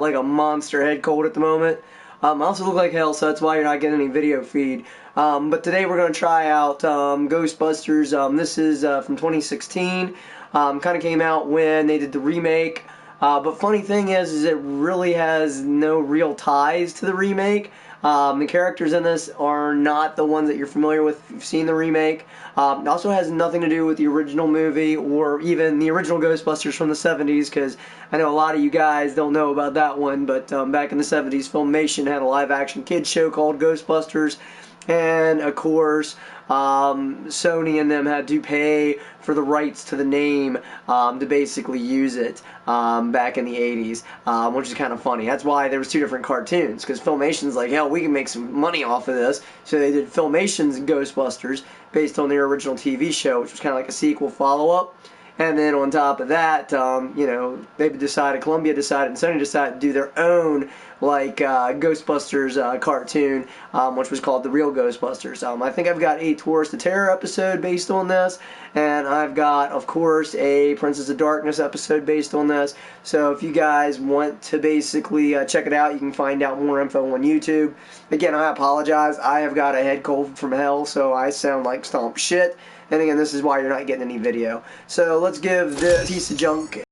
like a monster head cold at the moment. I also look like hell, so that's why you're not getting any video feed. But today we're going to try out Ghostbusters. This is from 2016. Kind of came out when they did the remake. But funny thing is it really has no real ties to the remake. The characters in this are not the ones that you're familiar with if you've seen the remake. It also has nothing to do with the original movie or even the original Ghostbusters from the 70s, because I know a lot of you guys don't know about that one, but back in the 70s, Filmation had a live-action kids show called Ghostbusters, and of course Sony and them had to pay for the rights to the name to basically use it back in the 80s, which is kind of funny. That's why there was two different cartoons, because Filmation's like, hell, we can make some money off of this, so they did Filmation's Ghostbusters based on their original TV show, which was kind of like a sequel follow-up. And then on top of that, you know, Columbia decided, and Sony decided to do their own, like, Ghostbusters cartoon, which was called The Real Ghostbusters. I think I've got a Tourist of Terror episode based on this, and I've got, of course, a Princess of Darkness episode based on this. So if you guys want to basically check it out, you can find out more info on YouTube. Again, I apologize. I have got a head cold from hell, so I sound like stomp shit. And again, this is why you're not getting any video. So let's give this piece of junk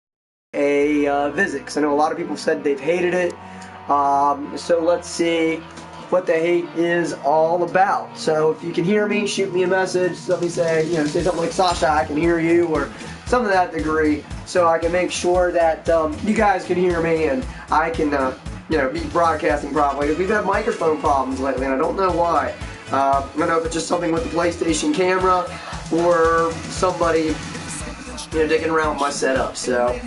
a visit, because I know a lot of people said they've hated it. So let's see what the hate is all about. So if you can hear me, shoot me a message. Let me say, you know, say something like, Sasha, I can hear you, or something to that degree, so I can make sure that you guys can hear me and I can, you know, be broadcasting properly. Because we've had microphone problems lately, and I don't know why. I don't know if it's just something with the PlayStation camera or somebody, you know, dicking around with my setup. So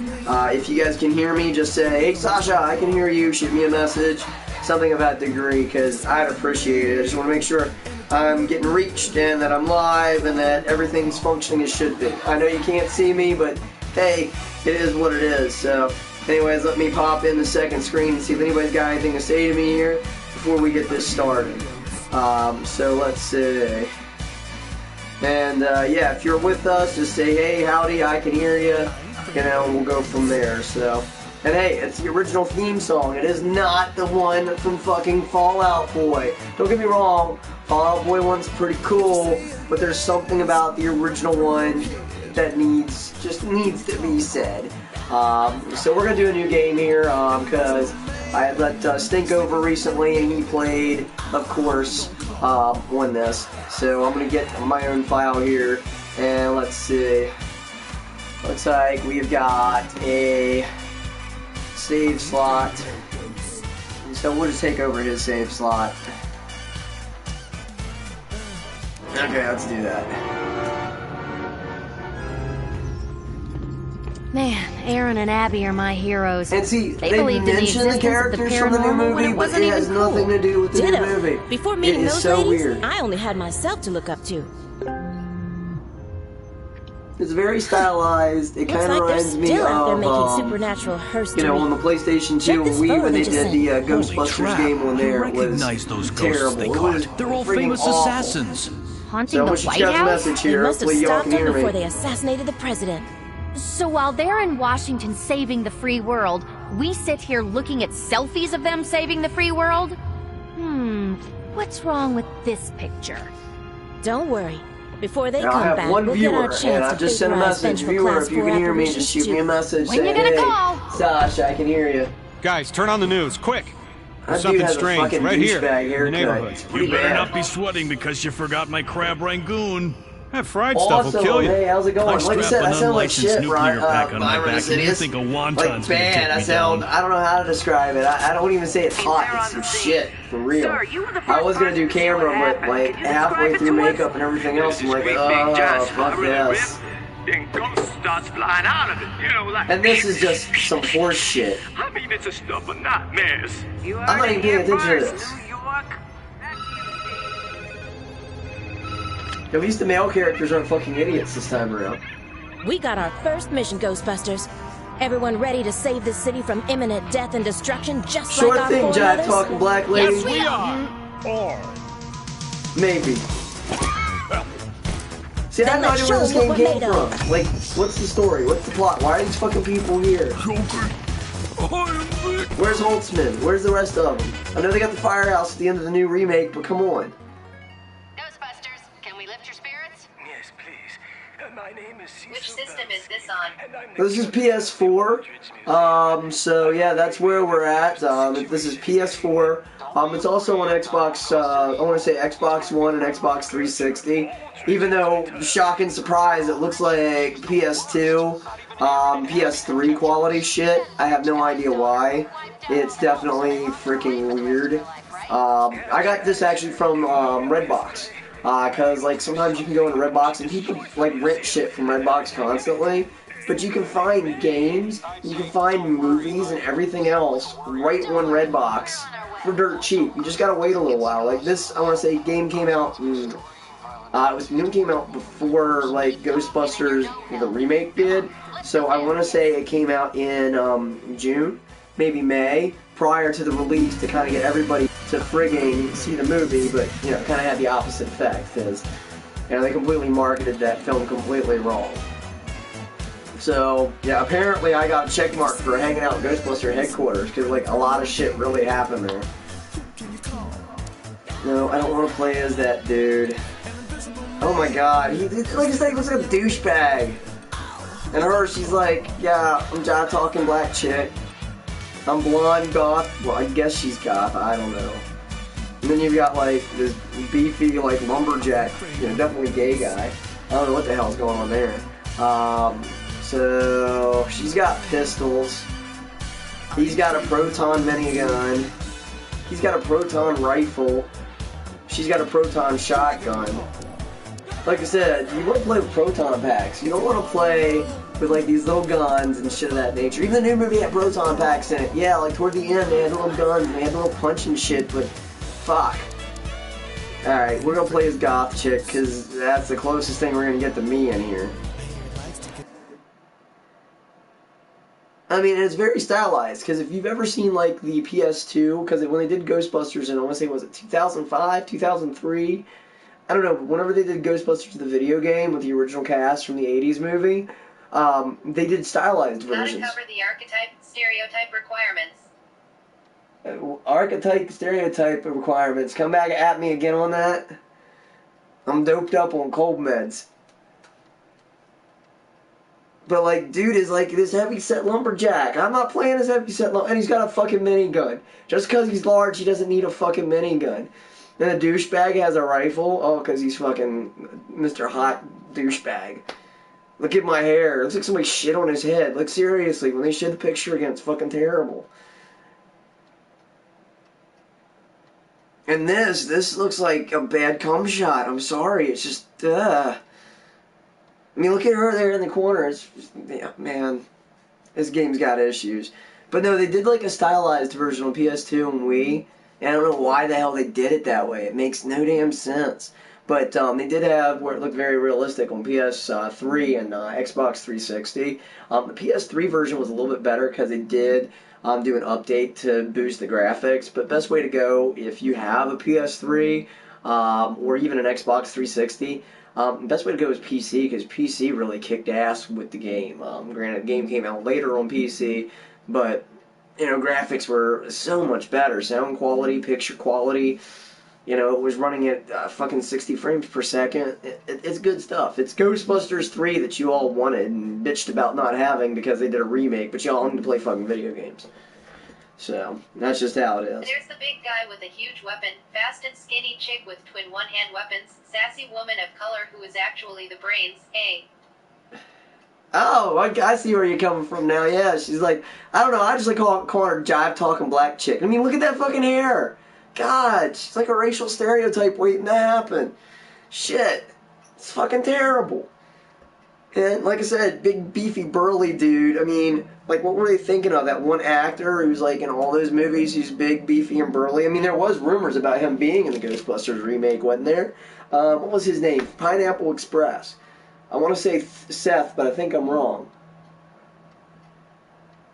if you guys can hear me, just say, hey Sasha, I can hear you, shoot me a message, something of that degree, because I'd appreciate it. I just want to make sure I'm getting reached and that I'm live and that everything's functioning as should be. I know you can't see me, but hey, it is what it is. So anyways, let me pop in the second screen and see if anybody's got anything to say to me here before we get this started. So let's see. And yeah, if you're with us, just say, hey, howdy, I can hear you. You know, we'll go from there. So, and hey, it's the original theme song. It is not the one from fucking Fall Out Boy. Don't get me wrong, Fall Out Boy one's pretty cool, but there's something about the original one that just needs to be said. So we're gonna do a new game here, because I had let Stink over recently, and he played, of course, on this. So I'm gonna get my own file here, and let's see. Looks like we've got a save slot, so we'll just take over his save slot. Okay, let's do that. Man, Aaron and Abby are my heroes. And see, they believed in the characters of the from the new movie, but it has nothing to do with the new movie. Before meeting those so ladies, weird. I only had myself to look up to. It's very stylized. It kind of reminds me out there of, making supernatural herstory. you know, on the PlayStation 2 and Wii when they did the Ghostbusters game on there. It was terrible. It was They're all freaking famous awful. assassins. Haunting So the once you White got the House? message They here, must have hopefully y'all stopped can them hear before me. they assassinated the president. So while they're in Washington saving the free world, we sit here looking at selfies of them saving the free world? What's wrong with this picture? Don't worry. Before they Now, I come have back, one we'll get our viewer, chance and I to just sent a vaporize message. vengeful Viewer, class if you 4 can hear me, just apparitions shoot me a too. message. When you saying, gonna hey, call? Sasha, I can hear you. Guys, turn on the news, quick! That Something dude has strange, a fucking right here, douchebag in the haircut. neighborhood. It's pretty You better bad. not be sweating because you forgot my crab rangoon. That fried stuff will Awesome. kill you. Hey, how's it going? I Like I strap said, I an sound like unlicensed shit, nuclear right? pack on my Byron back, and you Insidious. think a wonton's Like gonna bad. take I me sound. down. I don't know how to describe it. I don't even say it's hot. It's some shit for real. Sir, you were the I first was gonna do person to see what camera, but happened. like Can you halfway describe it through to us? makeup and everything else, I'm like, Great big oh, jazz fuck fire in the this. rib, and ghost starts flying out of it. You know, like. And this is just some horse shit. I mean, it's a stuff of nightmares. I'm not even paying attention to this. At least the male characters aren't fucking idiots this time around. We got our first mission, Ghostbusters. Everyone ready to save the city from imminent death and destruction, just Sure like our thing, jive foremothers? talking black lady. Yes, we are. Maybe. See, I Then have no let's idea where this show 'em game what came we're made from. Like, what's the story? What's the plot? Why are these fucking people here? Where's Holtzman? Where's the rest of them? I know they got the firehouse at the end of the new remake, but come on. Ghostbusters, can we lift your spirits? Yes, please. My name is Cecil. Which system is this on? This is PS4. So yeah, that's where we're at. This is PS4. It's also on Xbox. I want to say Xbox One and Xbox 360. Even though, shocking surprise, it looks like PS2, PS3 quality shit. I have no idea why. It's definitely freaking weird. I got this actually from Redbox. Cause like sometimes you can go into Redbox and people like rent shit from Redbox constantly, but you can find games, you can find movies and everything else right on Redbox for dirt cheap. You just gotta wait a little while. Like this, I want to say, game came out. It came out before like Ghostbusters the remake did, so I want to say it came out in June, maybe May, prior to the release to kind of get everybody to frigging see the movie, but you know, kind of had the opposite effect because you know they completely marketed that film completely wrong. So yeah, apparently I got a check mark for hanging out at Ghostbuster headquarters because like a lot of shit really happened there. No, I don't want to play as that dude. Oh my god, he like I said, he looks like a douchebag. And her, she's like, yeah, I'm jive talking black chick. I'm blonde, goth. Well, I guess she's goth. I don't know. And then you've got like this beefy, like lumberjack, you know, definitely gay guy. I don't know what the hell's going on there. So she's got pistols. He's got a proton minigun. He's got a proton rifle. She's got a proton shotgun. Like I said, you want to play with proton packs. You don't want to play with like these little guns and shit of that nature. Even the new movie had proton packs in it. Yeah, like toward the end they had little guns and they had little punch and shit, but fuck. Alright, we're gonna play as goth chick because that's the closest thing we're gonna get to me in here. I mean, it's very stylized, because if you've ever seen, like, the PS2, because when they did Ghostbusters in, I want to say, was it 2005, 2003? I don't know, but whenever they did Ghostbusters the video game with the original cast from the 80s movie, they did stylized versions. How to cover the archetype stereotype requirements. Archetype stereotype requirements. Come back at me again on that. I'm doped up on cold meds. But, like, dude is, like, this heavy-set lumberjack. I'm not playing as heavy-set lumberjack. And he's got a fucking minigun. Just because he's large, he doesn't need a fucking minigun. And the douchebag has a rifle. Oh, because he's fucking Mr. Hot Douchebag. Look at my hair. It looks like somebody shit on his head. Like, seriously, when they showed the picture again, it's fucking terrible. And this looks like a bad cum shot. I'm sorry. It's just, I mean, look at her there in the corner. It's just, yeah, man, this game's got issues. But no, they did like a stylized version on PS2 and Wii, and I don't know why the hell they did it that way. It makes no damn sense. But they did have where it looked very realistic on PS3 and Xbox 360. The PS3 version was a little bit better because they did do an update to boost the graphics. But best way to go if you have a PS3 or even an Xbox 360. Best way to go is PC, because PC really kicked ass with the game. Granted, the game came out later on PC, but, you know, graphics were so much better. Sound quality, picture quality, you know, it was running at fucking 60 frames per second. It's good stuff. It's Ghostbusters 3 that you all wanted and bitched about not having because they did a remake, but y'all need to play fucking video games. So, that's just how it is. There's the big guy with a huge weapon, fast and skinny chick with twin one-hand weapons, sassy woman of color who is actually the brains, hey. Oh, I see where you're coming from now, yeah. She's like, I don't know, I just like calling her jive-talking black chick. I mean, look at that fucking hair. God, she's like a racial stereotype waiting to happen. Shit. It's fucking terrible. And like I said, big, beefy, burly dude. I mean, like, what were they thinking of? That one actor who's, like, in all those movies, he's big, beefy, and burly. I mean, there was rumors about him being in the Ghostbusters remake, wasn't there? What was his name? Pineapple Express. I want to say Seth, but I think I'm wrong.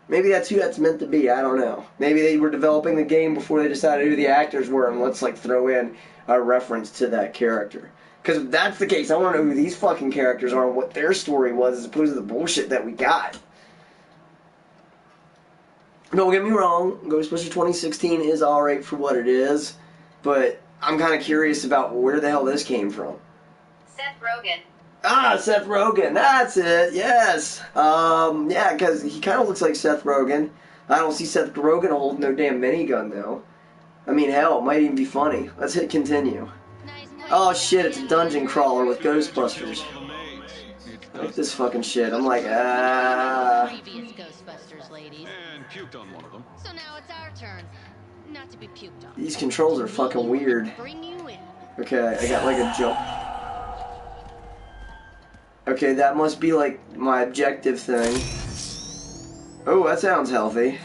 Maybe that's who that's meant to be. I don't know. Maybe they were developing the game before they decided who the actors were, and let's, like, throw in a reference to that character. Because if that's the case, I want to know who these fucking characters are and what their story was as opposed to the bullshit that we got. Don't get me wrong, Ghostbusters 2016 is alright for what it is, but I'm kind of curious about where the hell this came from. Seth Rogen. Ah, Seth Rogen, that's it, yes. Yeah, because he kind of looks like Seth Rogen. I don't see Seth Rogen holding no damn minigun, though. I mean, hell, it might even be funny. Let's hit continue. Oh shit, it's a dungeon crawler with Ghostbusters. Look at this fucking shit. I'm like, Previous Ghostbusters, ladies. And puked on one of them. So now it's our turn. Not to be puked on. these controls are fucking weird. Bring you in. Okay, I got like a jump. Okay, that must be like my objective thing. Oh, that sounds healthy.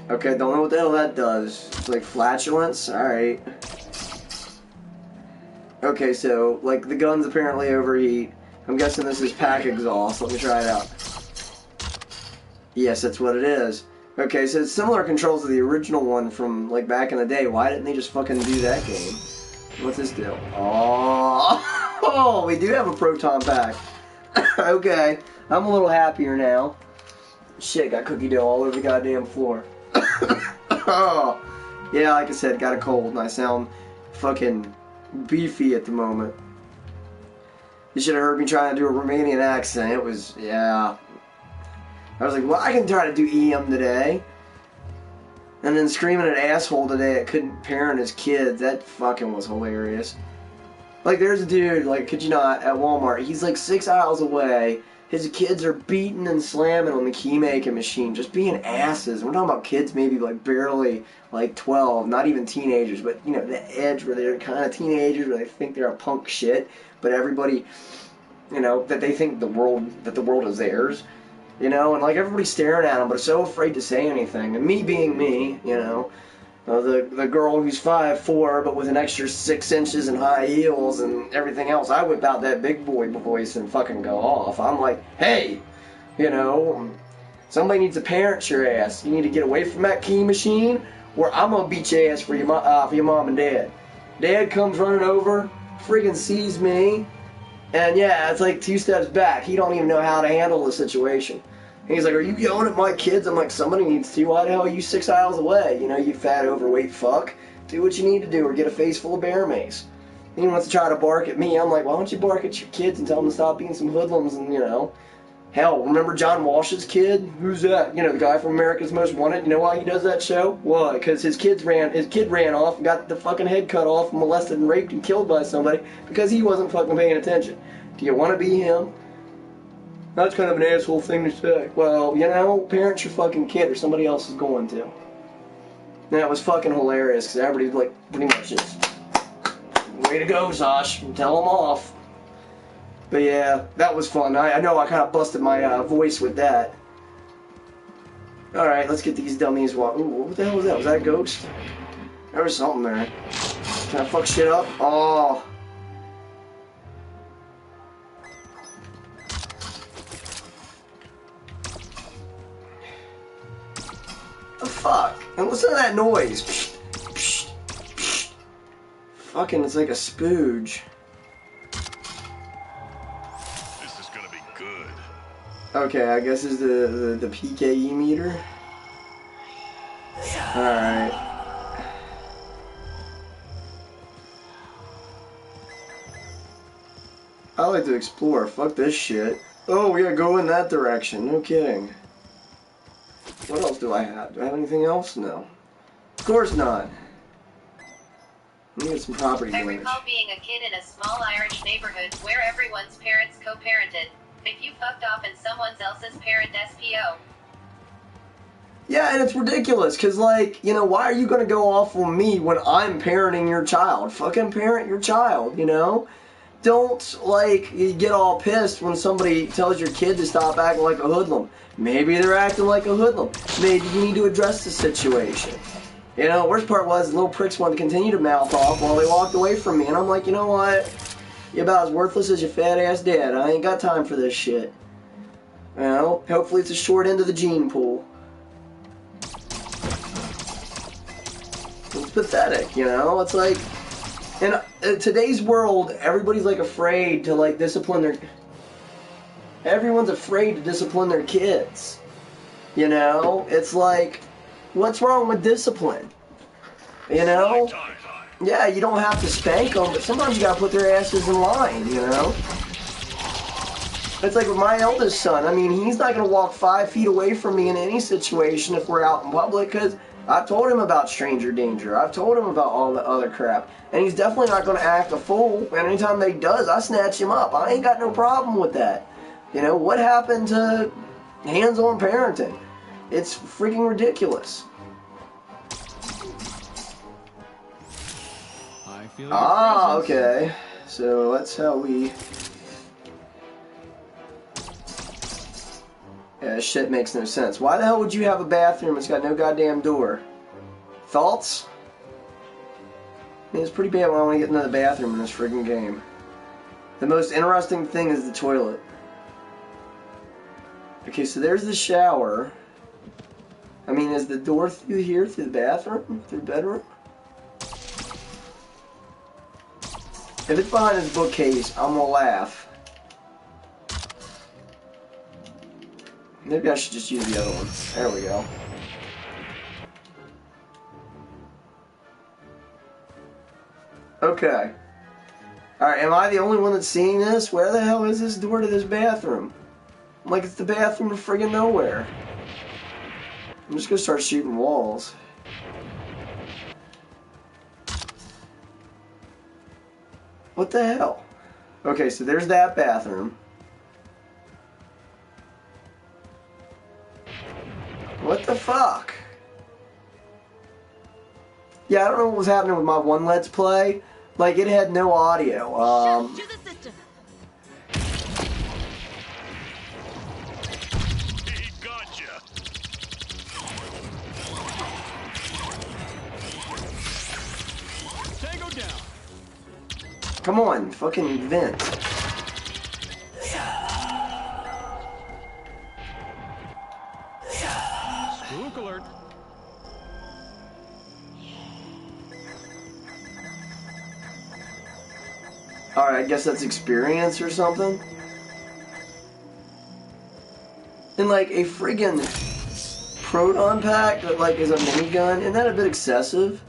Okay, don't know what the hell that does. It's like flatulence? Alright. Okay, so, like, the guns apparently overheat. I'm guessing this is pack exhaust. Let me try it out. Yes, that's what it is. Okay, so it's similar controls to the original one from, like, back in the day. Why didn't they just fucking do that game? What's this do? Oh, we do have a proton pack. Okay, I'm a little happier now. Shit, got cookie dough all over the goddamn floor. Oh, yeah, like I said, got a cold and I sound fucking beefy at the moment. You should have heard me trying to do a Romanian accent. It was, yeah. I was like, well, I can try to do EM today. And then screaming at asshole today at couldn't parent his kids. That fucking was hilarious. Like, there's a dude, like, could you not, at Walmart. He's like 6 aisles away. His kids are beating and slamming on the key making machine, just being asses. We're talking about kids maybe like barely like 12, not even teenagers, but you know, the edge where they're kind of teenagers, where they think they're a punk shit, but everybody, you know, that they think the world is theirs, you know, and like everybody's staring at them, but so afraid to say anything. And me being me, you know, the girl who's 5'4", but with an extra 6 inches and high heels and everything else, I whip out that big boy voice and fucking go off. I'm like, hey, you know, somebody needs to parent your ass. You need to get away from that key machine, or I'm gonna beat your ass for your mom and dad. Dad comes running over, freaking sees me, and yeah, it's like 2 steps back. He don't even know how to handle the situation. He's like, are you yelling at my kids? I'm like, somebody needs to. Why the hell are you 6 aisles away? You know, you fat, overweight fuck. Do what you need to do or get a face full of bear mace. And he wants to try to bark at me. I'm like, why don't you bark at your kids and tell them to stop being some hoodlums and, you know. Hell, remember John Walsh's kid? Who's that? You know, the guy from America's Most Wanted. You know why he does that show? Why? Because his kid ran off and got the fucking head cut off and molested and raped and killed by somebody because he wasn't fucking paying attention. Do you want to be him? That's kind of an asshole thing to say. Well, you know, parent your fucking kid or somebody else is going to. And that was fucking hilarious because everybody's like, pretty much just, way to go, Sasha, and tell them off. But yeah, that was fun. I know I kind of busted my voice with that. Alright, let's get these dummies. Ooh, what the hell was that? Was that a ghost? There was something there. Can I fuck shit up? Oh. The fuck? And listen to that noise. Fucking, it's like a spooge. This is gonna be good. Okay, I guess is the PKE meter. Alright. I like to explore. Fuck this shit. Oh, we gotta go in that direction. No kidding. What else do I have? Do I have anything else? No. Of course not. Let me get some property I damage. recall being a kid in a small Irish neighborhood where everyone's parents co-parented. If you fucked off in someone else's parent SPO. Yeah, and it's ridiculous, because, like, you know, why are you going to go off on me when I'm parenting your child? Fucking parent your child, you know? Don't, like, you get all pissed when somebody tells your kid to stop acting like a hoodlum. Maybe they're acting like a hoodlum. Maybe you need to address the situation. You know, the worst part was the little pricks wanted to continue to mouth off while they walked away from me. And I'm like, you know what? You're about as worthless as your fat-ass dad. I ain't got time for this shit. You know, hopefully it's a short end of the gene pool. It's pathetic, you know? It's like... In today's world, everybody's, like, afraid to, like, discipline their... Everyone's afraid to discipline their kids. You know? It's like, what's wrong with discipline? You know? Yeah, you don't have to spank them, but sometimes you gotta put their asses in line, you know? It's like with my eldest son. I mean, he's not gonna walk 5 feet away from me in any situation if we're out in public, because I've told him about stranger danger. I've told him about all the other crap. And he's definitely not gonna act a fool. And anytime that he does, I snatch him up. I ain't got no problem with that. You know, what happened to hands-on parenting? It's freaking ridiculous. Okay. So that's how we... Yeah, this shit makes no sense. Why the hell would you have a bathroom that's got no goddamn door? Thoughts? I mean, it's pretty bad when I want to get into the bathroom in this friggin' game. The most interesting thing is the toilet. Okay, so there's the shower. I mean, is the door through here, through the bathroom? Through the bedroom? If it's behind this bookcase, I'm gonna laugh. Maybe I should just use the other one. There we go. Okay. Alright, am I the only one that's seeing this? Where the hell is this door to this bathroom? Like it's the bathroom to friggin' nowhere. I'm just gonna start shooting walls. What the hell? Okay, so there's that bathroom. What the fuck? Yeah, I don't know what was happening with my one Let's Play. Like, it had no audio. To the system. He gotcha. Tango down. Come on, fucking vent. Spook alert. Alright, I guess that's experience or something. And like a friggin' proton pack that like is a minigun, isn't that a bit excessive?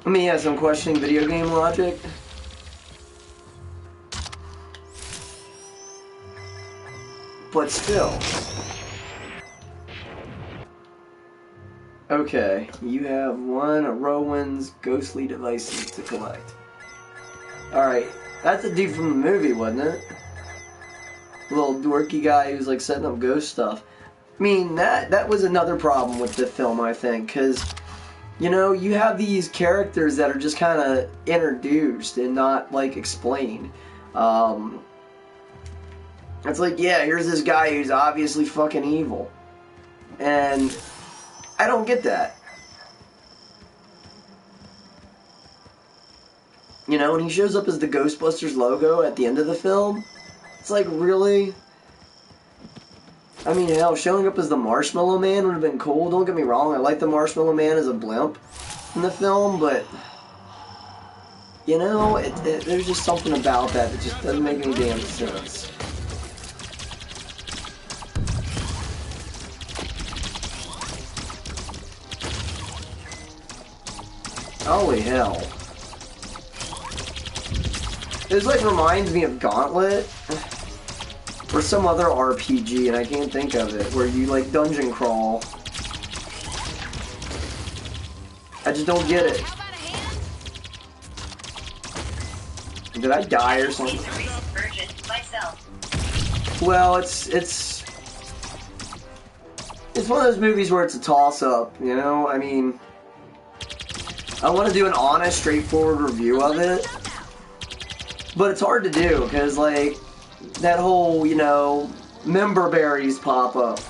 I mean, yeah, some questioning video game logic. But still. Okay, you have one of Rowan's ghostly devices to collect. Alright, that's a dude from the movie, wasn't it? Little dorky guy who's like setting up ghost stuff. I mean, that was another problem with the film, I think, because, you know, you have these characters that are just kind of introduced and not, like, explained. It's like, yeah, here's this guy who's obviously fucking evil. And I don't get that. You know, when he shows up as the Ghostbusters logo at the end of the film, it's like, really? I mean, hell, showing up as the Marshmallow Man would have been cool. Don't get me wrong, I like the Marshmallow Man as a blimp in the film, but, you know, there's just something about that just doesn't make any damn sense. Holy hell. This like reminds me of Gauntlet or some other RPG, and I can't think of it, where you like dungeon crawl. I just don't get it. Did I die or something? Well, it's one of those movies where it's a toss-up, you know? I mean, I want to do an honest, straightforward review of it, but it's hard to do, because, like, that whole, you know, member berries pop up,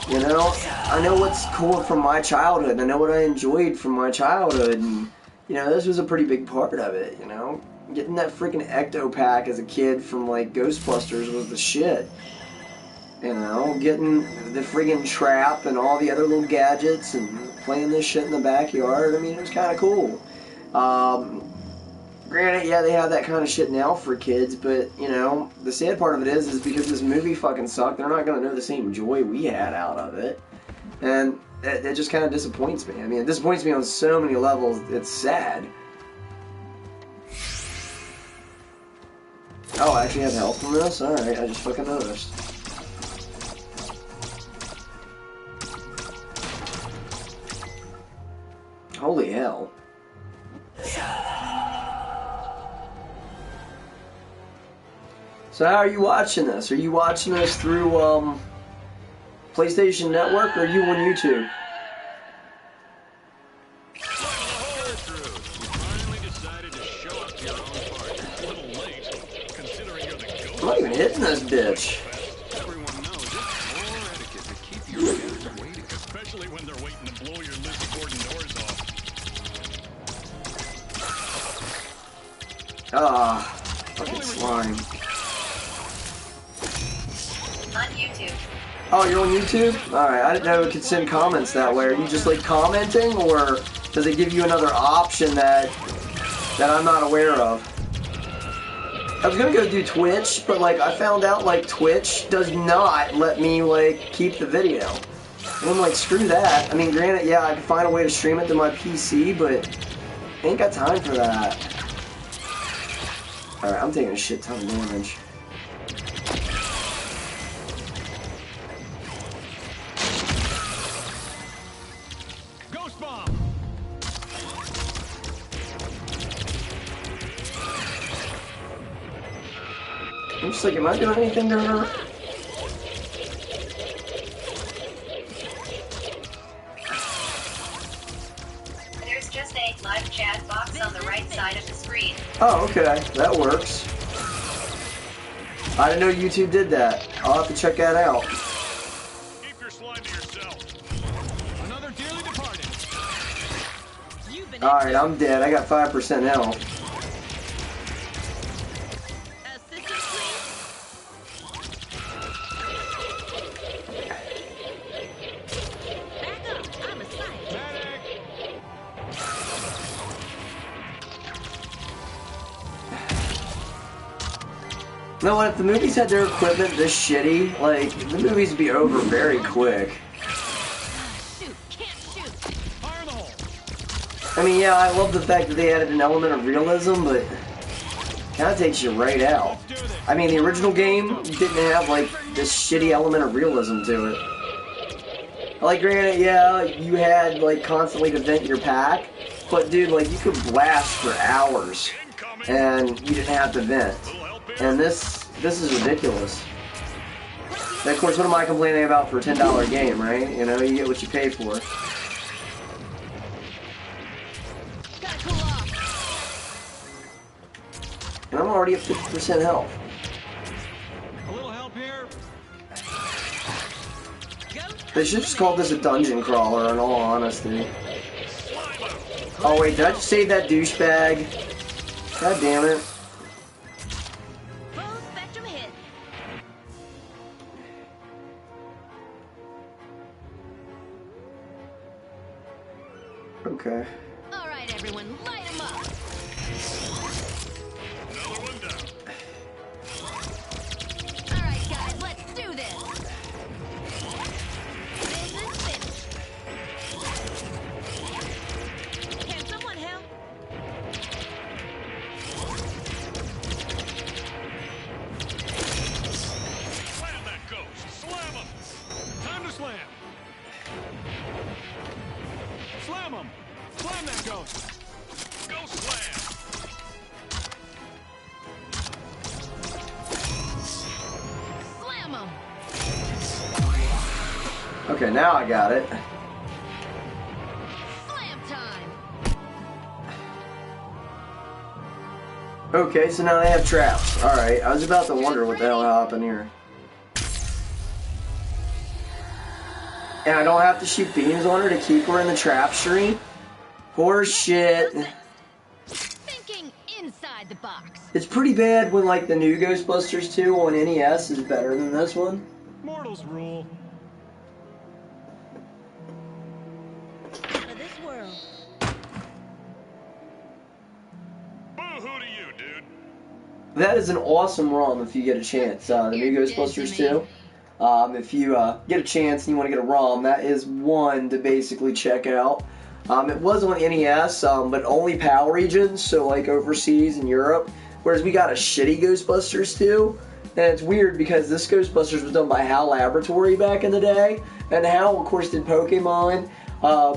you know? I know what's cool from my childhood, I know what I enjoyed from my childhood, and, you know, this was a pretty big part of it, you know? Getting that freaking Ecto Pack as a kid from, like, Ghostbusters was the shit. You know, getting the friggin' trap and all the other little gadgets and playing this shit in the backyard, I mean, it was kind of cool. Granted, yeah, they have that kind of shit now for kids, but, you know, the sad part of it is because this movie fucking sucked, they're not going to know the same joy we had out of it. And it just kind of disappoints me. I mean, it disappoints me on so many levels, it's sad. Oh, I actually have health from this? Alright, I just fucking noticed. Holy hell. So how are you watching this? Are you watching this through, PlayStation Network, or are you on YouTube? I'm not even hitting this bitch. Everyone knows it's poor etiquette to keep your guests waiting, especially when they're waiting to blow your Lizzie Gordon doors off. Ah, fucking slime. On YouTube. Oh, you're on YouTube? Alright, I didn't know it could send comments that way. Are you just like commenting, or does it give you another option that I'm not aware of? I was gonna go do Twitch, but like I found out like Twitch does not let me like keep the video. And I'm like, screw that. I mean, granted, yeah, I can find a way to stream it to my PC, but I ain't got time for that. Alright, I'm taking a shit ton of damage. Ghost bomb. I'm just like, am I doing anything to her? There's just a live chat box on the right side of the screen. Oh, okay, that works. I didn't know YouTube did that. I'll have to check that out. Keep your slime to yourself. Another dearly departed. Alright, I'm dead. I got 5% health. You know what, if the movies had their equipment this shitty, like, the movies would be over very quick. I mean, yeah, I love the fact that they added an element of realism, but it kind of takes you right out. I mean, the original game didn't have, like, this shitty element of realism to it. Like, granted, yeah, you had, like, constantly to vent your pack, but, dude, like, you could blast for hours, and you didn't have to vent. And this is ridiculous. And of course, what am I complaining about for a $10 game, right? You know, you get what you pay for. And I'm already at 50% health. A little help here. They should just call this a dungeon crawler, in all honesty. Oh wait, did I just save that douchebag? God damn it. Okay. All right, everyone, light 'em up. Another one down. All right, guys, let's do this. Business finished. Can someone help? Slam that ghost. Slam him. Time to slam. Slam him. Slam that ghost. Ghost slam. Slam 'em. Okay, now I got it. Slam time. Okay, so now they have traps. Alright, I was about to wonder what the hell happened here. And I don't have to shoot beams on her to keep her in the trap stream? Horse shit. Thinking inside the box. It's pretty bad when, like, the new Ghostbusters 2 on NES is better than this one. Mortals rule. Out of this world. Boo-hoo! who to you, dude? That is an awesome ROM if you get a chance. The new Ghostbusters 2. If you get a chance and you want to get a ROM, that is one to basically check out. It was on NES, but only PAL regions, so like overseas in Europe. Whereas we got a shitty Ghostbusters 2. And it's weird because this Ghostbusters was done by HAL Laboratory back in the day. And HAL, of course, did Pokemon.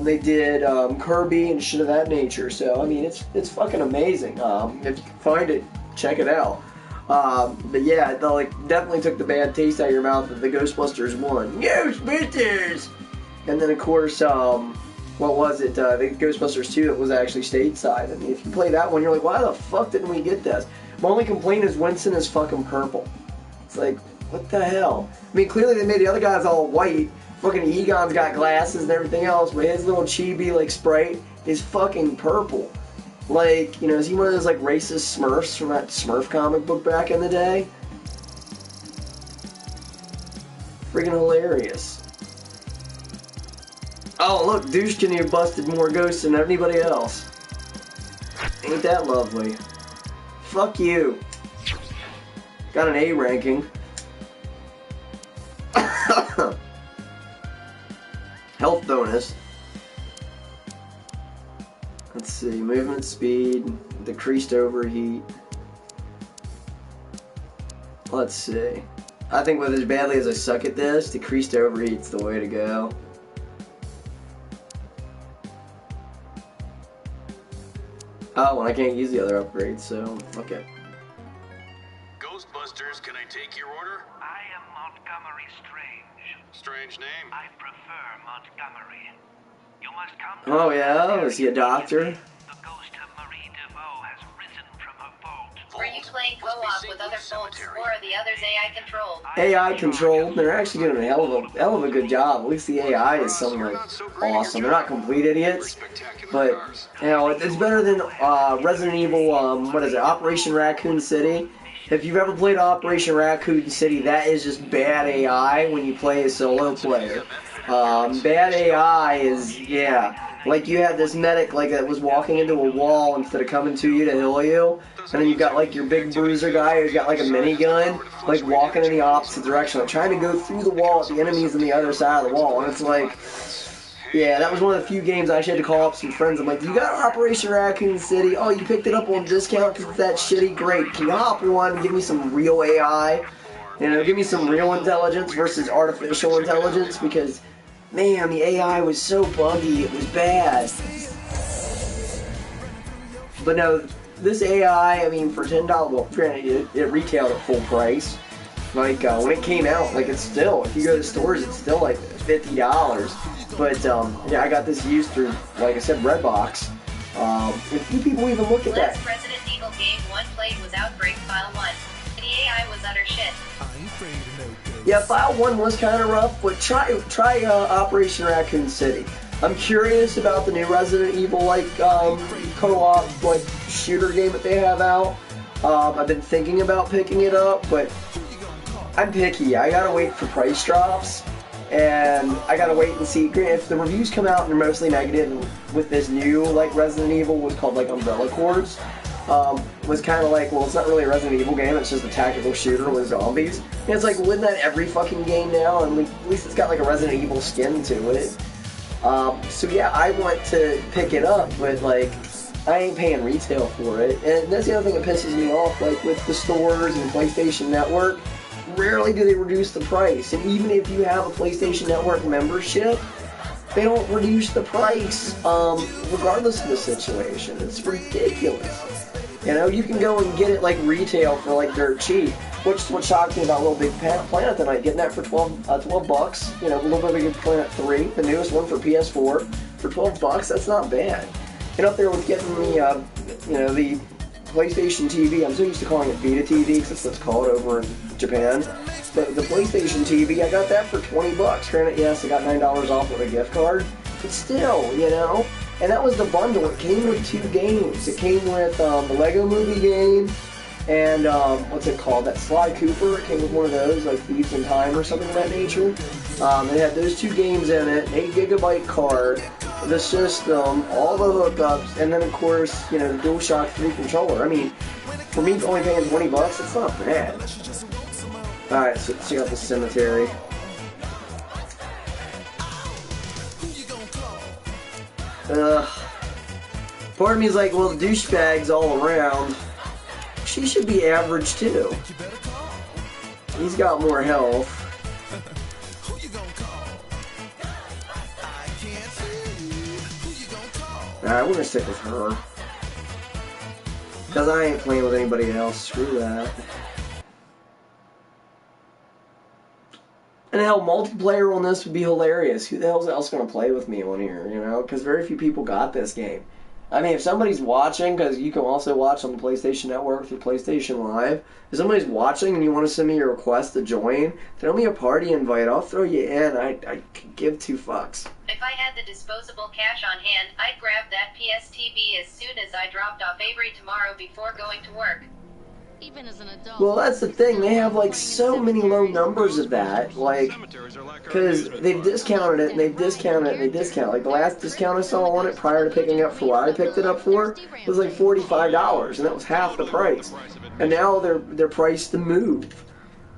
They did Kirby and shit of that nature. So, I mean, it's fucking amazing. If you can find it, check it out. But yeah, it definitely took the bad taste out of your mouth that the Ghostbusters won. Ghostbusters! And then, of course, what was it? The Ghostbusters 2 that was actually stateside. I mean, if you play that one, you're like, why the fuck didn't we get this? My only complaint is Winston is fucking purple. It's like, what the hell? I mean, clearly they made the other guys all white. Fucking Egon's got glasses and everything else, but his little chibi, like, Sprite is fucking purple. Like, you know, is he one of those, like, racist Smurfs from that Smurf comic book back in the day? Freaking hilarious. Oh, look, Douchkin here busted more ghosts than anybody else. Ain't that lovely? Fuck you. Got an A ranking. Health bonus. Let's see, movement speed, decreased overheat. Let's see. I think with as badly as I suck at this, decreased overheat's the way to go. Oh, and I can't use the other upgrades, so okay. Ghostbusters, can I take your order? I am Montgomery Strange. Strange name. I prefer Montgomery. You must come to Oh yeah, is he a doctor? The ghost of Marie DeVoe has risen from her vault. Were you playing co-op with other folks, or are the others AI controlled? AI controlled. They're actually doing a hell of a good job. At least the AI is somewhat awesome. They're not complete idiots, but you know it's better than Resident Evil. What is it? Operation Raccoon City. If you've ever played Operation Raccoon City, that is just bad AI when you play a solo player. Bad AI is, yeah, like you have this medic like that was walking into a wall instead of coming to you to heal you, and then you've got like your big bruiser guy who's got like a minigun, like walking in the opposite direction, like trying to go through the wall at the enemies on the other side of the wall, and it's like, yeah, that was one of the few games I actually had to call up some friends. I'm like, you got Operation Raccoon City? Oh, you picked it up on discount because it's that shitty? Great. Can you hop on and give me some real AI? You know, give me some real intelligence versus artificial intelligence, because, man, the AI was so buggy, it was bad. But no, this AI, I mean, for $10, well, granted, it retailed at full price. Like, when it came out, like, it's still, if you go to stores, it's still, like, $50. But, yeah, I got this used through, like I said, Redbox. A few people even look at that. Last Resident Evil game one played was Outbreak File 1. The AI was utter shit. Yeah, File 1 was kind of rough, but try Operation Raccoon City. I'm curious about the new Resident Evil, like, co-op, like, shooter game that they have out. I've been thinking about picking it up, but I'm picky. I gotta wait for price drops, and I gotta wait and see. If the reviews come out and they're mostly negative with this new, like, Resident Evil, was called, like, Umbrella Corps, was kind of like, well, it's not really a Resident Evil game, it's just a tactical shooter with zombies. And it's like, wouldn't that every fucking game now? And at least it's got, like, a Resident Evil skin to it. So yeah, I want to pick it up, but, like, I ain't paying retail for it. And that's the other thing that pisses me off, like, with the stores and PlayStation Network. Rarely do they reduce the price, and even if you have a PlayStation Network membership, they don't reduce the price, regardless of the situation. It's ridiculous. You know, you can go and get it like retail for like dirt cheap, which is what shocked me about Little Big Planet tonight, getting that for 12 bucks. You know, Little Big Planet 3, the newest one for PS4, for 12 bucks. That's not bad. And up there with getting the, you know, the PlayStation TV. I'm so used to calling it Vita TV because that's what it's called over in Japan. But the PlayStation TV, I got that for 20 bucks. Granted, yes, I got $9 off with a gift card, but still, you know. And that was the bundle. It came with 2 games. It came with the Lego Movie game, and what's it called? That Sly Cooper. It came with one of those, like Thieves in Time or something of that nature. It had those 2 games in it, an 8 GB card, the system, all the hookups, and then of course, you know, the DualShock 3 controller. I mean, for me only paying $20, it's not bad. Alright, so let's check out the cemetery. Part of me is like, well, the douchebags all around. She should be average too. He's got more health. Alright, we're gonna stick with her. Because I ain't playing with anybody else. Screw that. And hell, multiplayer on this would be hilarious. Who the hell's else going to play with me on here, you know? Because very few people got this game. I mean, if somebody's watching, because you can also watch on the PlayStation Network through PlayStation Live. If somebody's watching and you want to send me a request to join, throw me a party invite. I'll throw you in. I could give 2 fucks. If I had the disposable cash on hand, I'd grab that PSTV as soon as I dropped off Avery tomorrow before going to work. Even as an adult. Well, that's the thing. They have, like, so many low numbers of that. Like, because they've discounted it, and they've discounted it, and they discount. Like, the last discount I saw on it prior to picking up for what I picked it up for was like $45, and that was half the price. And now they're priced to move.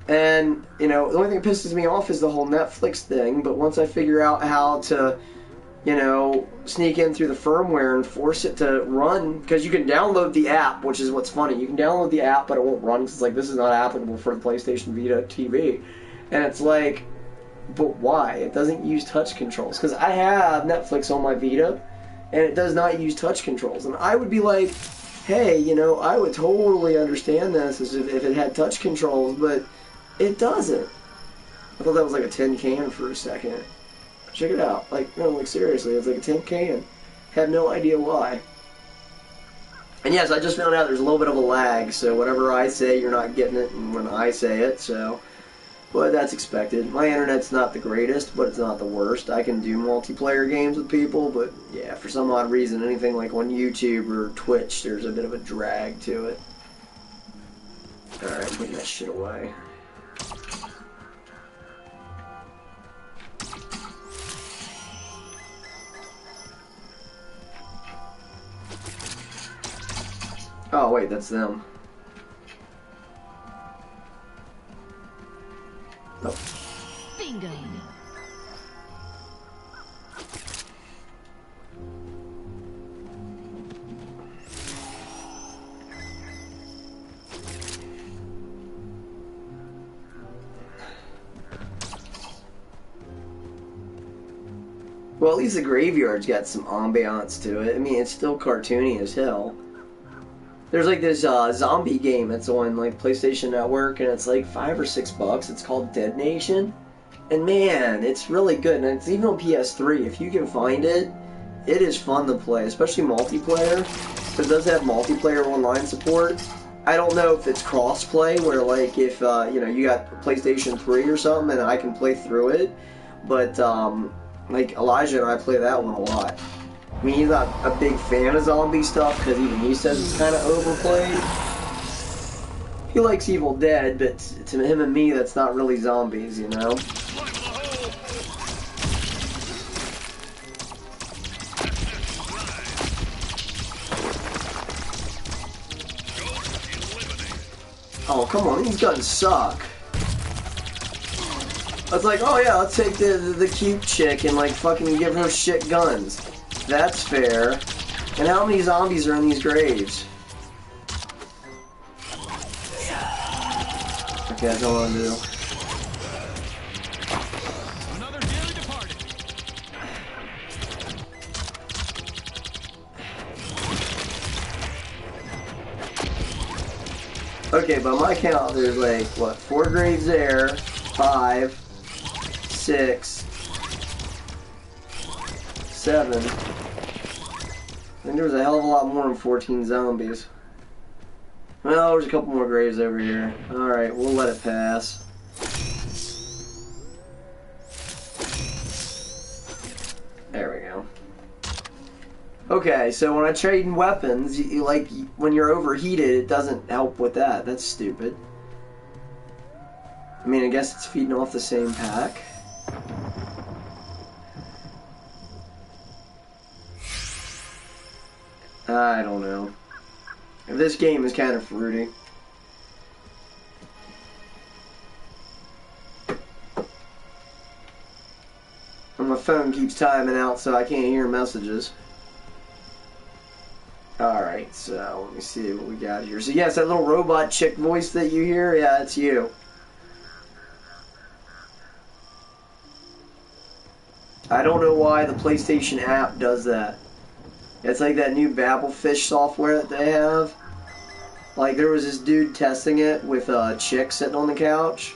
And, you know, the only thing that pisses me off is the whole Netflix thing, but once I figure out how to, you know, sneak in through the firmware and force it to run, because you can download the app, which is what's funny. You can download the app, but it won't run because it's like, this is not applicable for the PlayStation Vita TV. And it's like, but why? It doesn't use touch controls. Because I have Netflix on my Vita, and it does not use touch controls. And I would be like, hey, you know, I would totally understand this as if it had touch controls, but it doesn't. I thought that was like a tin can for a second. Check it out. Like, no, like seriously, it's like a tin can. Have no idea why. And yes, I just found out there's a little bit of a lag, so whatever I say, you're not getting it when I say it, so. But that's expected. My internet's not the greatest, but it's not the worst. I can do multiplayer games with people, but yeah, for some odd reason, anything like on YouTube or Twitch, there's a bit of a drag to it. Alright, putting that shit away. Oh, wait, that's them. Oh. Bingo. Well, at least the graveyard's got some ambiance to it. I mean, it's still cartoony as hell. There's like this zombie game that's on like PlayStation Network, and it's like $5 or $6. It's called Dead Nation, and man, it's really good. And it's even on PS3. If you can find it, it is fun to play, especially multiplayer. Because it does have multiplayer online support. I don't know if it's cross-play, where like if you know, you got PlayStation 3 or something, and I can play through it. But like Elijah and I play that one a lot. I mean, he's not a big fan of zombie stuff, because even he says it's kind of overplayed. He likes Evil Dead, but to him and me, that's not really zombies, you know? Oh, come on, these guns suck. I was like, oh yeah, let's take the cute chick and like fucking give her shit guns. That's fair. And how many zombies are in these graves? Okay, that's all I'll do. Another dearly departed. Okay, by my count, there's like, what, 4 graves there, 5, 6, 7. I think there was a hell of a lot more than 14 zombies. Well, there's a couple more graves over here. Alright, we'll let it pass. There we go. Okay, so when I trade in weapons, like, when you're overheated, it doesn't help with that. That's stupid. I mean, I guess it's feeding off the same pack. I don't know. This game is kind of fruity. And my phone keeps timing out, so I can't hear messages. Alright, so let me see what we got here. So yes, that little robot chick voice that you hear, yeah, it's you. I don't know why the PlayStation app does that. It's like that new Babelfish software that they have. Like, there was this dude testing it with a chick sitting on the couch.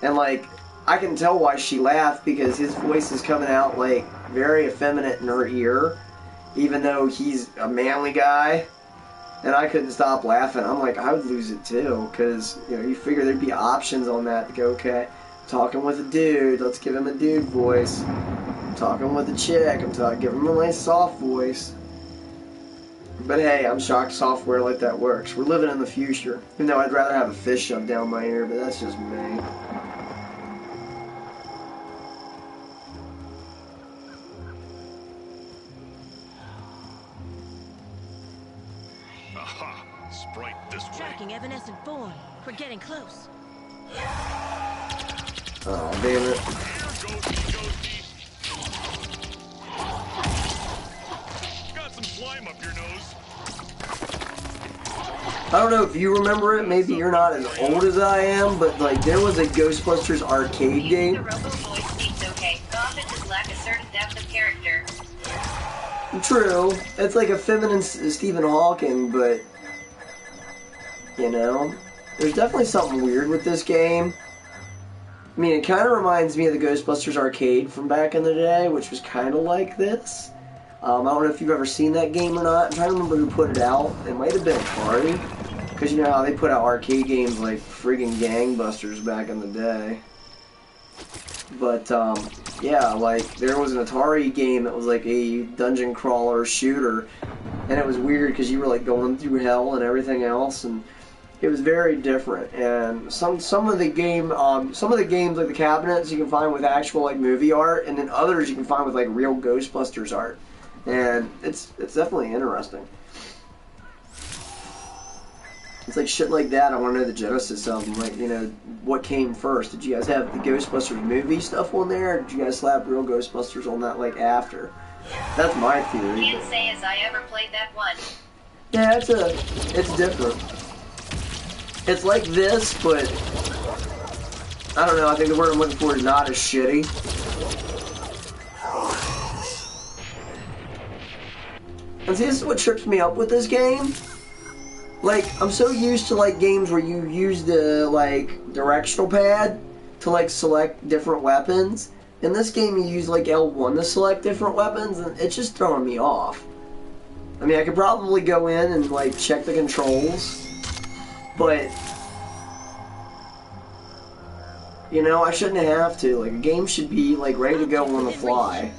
And, like, I can tell why she laughed, because his voice is coming out, like, very effeminate in her ear. Even though he's a manly guy. And I couldn't stop laughing. I'm like, I would lose it too. Because, you know, you figure there'd be options on that to go, okay, talking with a dude, let's give him a dude voice. Talking with a chick, give him a nice soft voice. But hey, I'm shocked software like that works. We're living in the future. Even though I'd rather have a fish shoved down my ear, but that's just me. Aha! Sprite this way. Tracking evanescent form. We're getting close. Oh, damn it. Got some slime up your nose. I don't know if you remember it, maybe you're not as old as I am, but like there was a Ghostbusters arcade game. The robo voice seems okay. It often does lack a certain depth of character. True. It's like a feminine Stephen Hawking, but you know, there's definitely something weird with this game. I mean, it kind of reminds me of the Ghostbusters arcade from back in the day, which was kind of like this. I don't know if you've ever seen that game or not. I'm trying to remember who put it out. It might have been Atari. Because you know how they put out arcade games like friggin' gangbusters back in the day. But, yeah, like, there was an Atari game that was like a dungeon crawler shooter. And it was weird because you were like going through hell and everything else. And it was very different. And some of the games like the cabinets you can find with actual like movie art. And then others you can find with like real Ghostbusters art. And it's definitely interesting. It's like shit like that. I want to know the genesis of them. Like, you know, what came first? Did you guys have the Ghostbusters movie stuff on there? Or did you guys slap real Ghostbusters on that, like, after? That's my theory. Can't say as I ever played that one. Yeah, it's different. It's like this, but I don't know. I think the word I'm looking for is not as shitty. And see, this is what trips me up with this game. Like, I'm so used to, like, games where you use the, like, directional pad to, like, select different weapons. In this game, you use, like, L1 to select different weapons, and it's just throwing me off. I mean, I could probably go in and, like, check the controls, but, you know, I shouldn't have to. Like, a game should be, like, ready to go on the fly.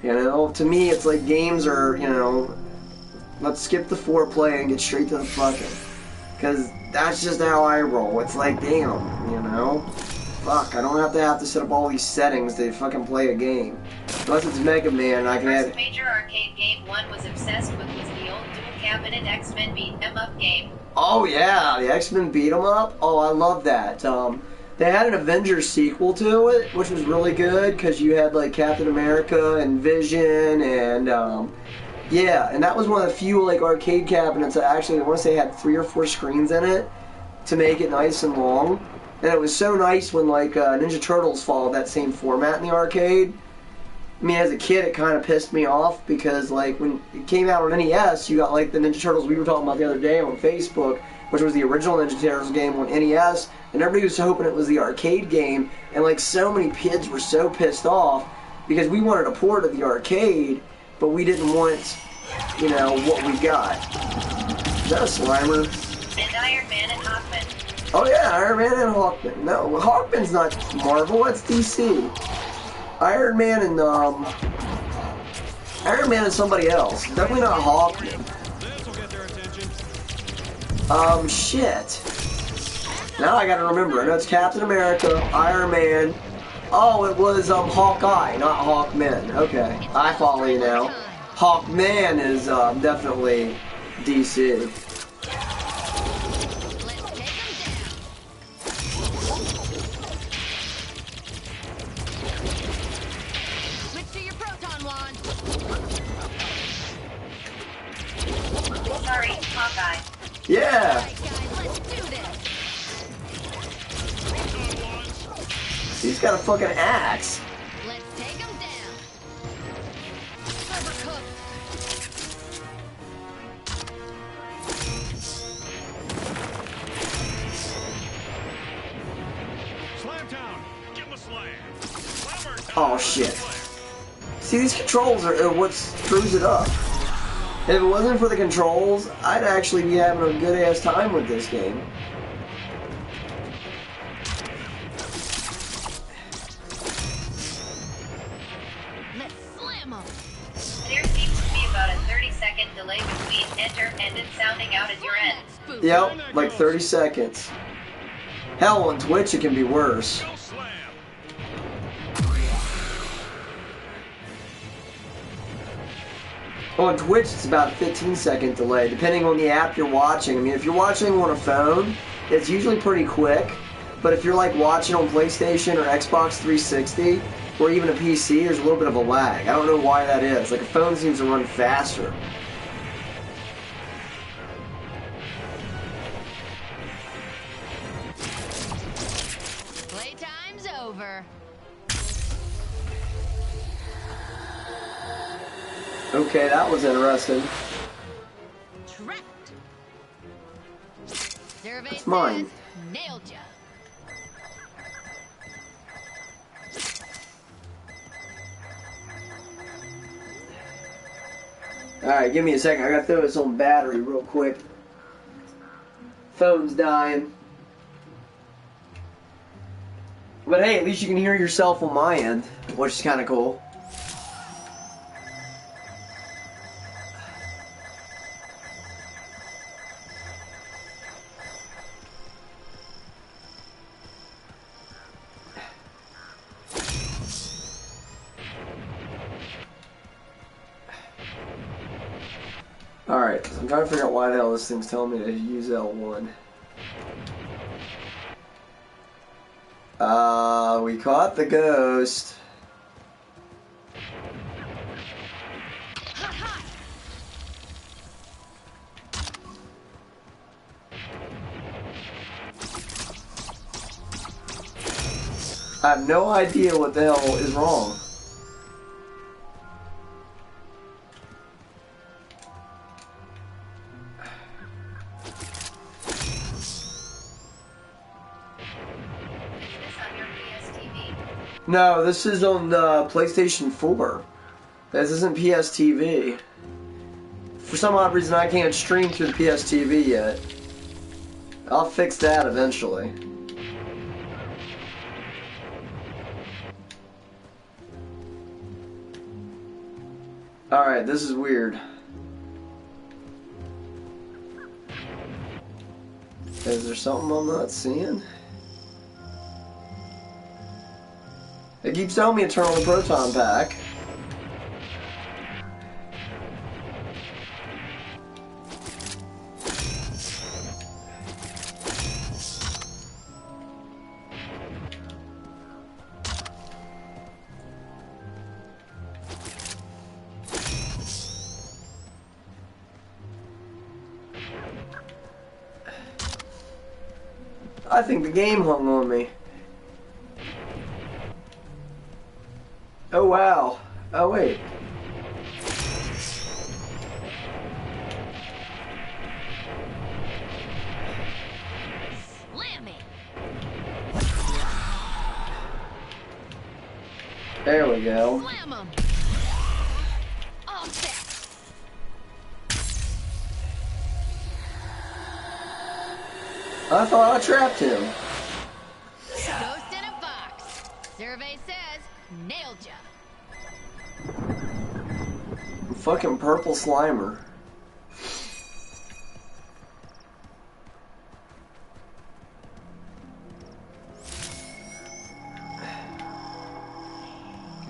You know, to me, it's like games are, you know, let's skip the foreplay and get straight to the fucking. Because that's just how I roll. It's like, damn, you know? Fuck, I don't have to set up all these settings to fucking play a game. Unless it's Mega Man, I can The have... first major arcade game one was obsessed with was the old dual cabinet X-Men beat 'em up game. Oh yeah, the X-Men beat 'em up? Oh, I love that. They had an Avengers sequel to it, which was really good, because you had, like, Captain America and Vision, and, yeah, and that was one of the few, like, arcade cabinets that actually, I want to say, had 3 or 4 screens in it to make it nice and long. And it was so nice when, like, Ninja Turtles followed that same format in the arcade. I mean, as a kid, it kind of pissed me off, because, like, when it came out on NES, you got, like, the Ninja Turtles we were talking about the other day on Facebook, which was the original Ninja Turtles game on NES, and everybody was hoping it was the arcade game, and, like, so many kids were so pissed off, because we wanted a port of the arcade, but we didn't want, you know, what we got. Is that a Slimer? And Iron Man and Hawkman. Oh yeah, Iron Man and Hawkman. No, Hawkman's not Marvel, that's DC. Iron Man and, Iron Man is somebody else. Definitely not Hawkman. This'll get their attention. Shit. Now I gotta remember. I know it's Captain America, Iron Man. Oh, it was Hawkeye, not Hawkman. Okay, I follow you now. Hawkman is definitely DC. Switch to your proton wand. Sorry, Hawkeye. Yeah. Alright, guys, let's do this. He's got a fucking axe. Let's take him down. Overcooked. Slam town. Give him a slam. Slammer time. Oh shit. See, these controls are what screws it up. If it wasn't for the controls, I'd actually be having a good ass time with this game. Let's slam him. There seems to be about a 30-second delay between enter and it sounding out at your end. Spook. Yep, like 30 seconds. Hell, on Twitch it can be worse. Go slam. On Twitch, it's about a 15-second delay, depending on the app you're watching. I mean, if you're watching on a phone, it's usually pretty quick. But if you're like watching on PlayStation or Xbox 360, or even a PC, there's a little bit of a lag. I don't know why that is. Like, a phone seems to run faster. Playtime's over. Okay, that was interesting. Trapped. Survey That's mine. says nailed ya. Alright, give me a second. I gotta throw this on battery real quick. Phone's dying. But hey, at least you can hear yourself on my end, which is kind of cool. Alright, I'm trying to figure out why the hell this thing's telling me to use L1. We caught the ghost. I have no idea what the hell is wrong. No, this is on PlayStation 4. This isn't PS TV. For some odd reason, I can't stream through the PS TV yet. I'll fix that eventually. Alright, this is weird. Is there something I'm not seeing? It keeps telling me to turn on the proton pack. I think the game hung on me. Oh wow. Oh wait. Slammy. There we go. Slam 'em. All set. I thought I trapped him. Ghost in a box. Survey says nailed ya. fucking purple Slimer.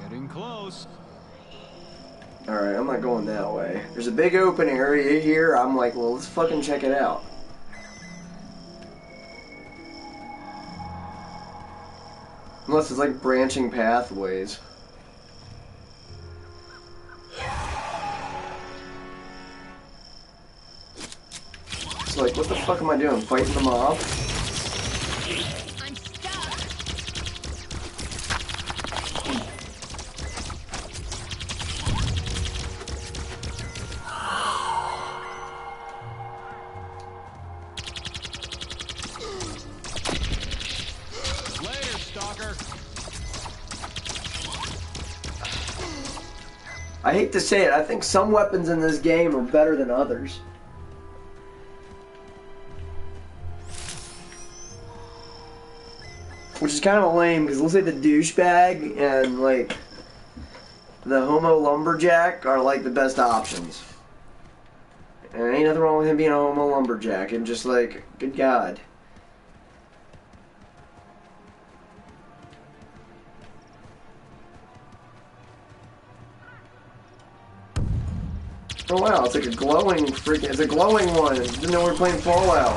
Getting close. Alright, I'm not going that way. There's a big open area here. I'm like, well, let's fucking check it out. Unless it's like branching pathways. It's like, what the fuck am I doing? Fighting them off? I'm stuck. Later, stalker. I hate to say it, I think some weapons in this game are better than others. Which is kind of lame, because let's say the douchebag and, like, the homo lumberjack are, like, the best options. And ain't nothing wrong with him being a homo lumberjack, and just, like, good God. Oh wow, it's like a glowing freaking, it's a glowing one. I didn't know we were playing Fallout.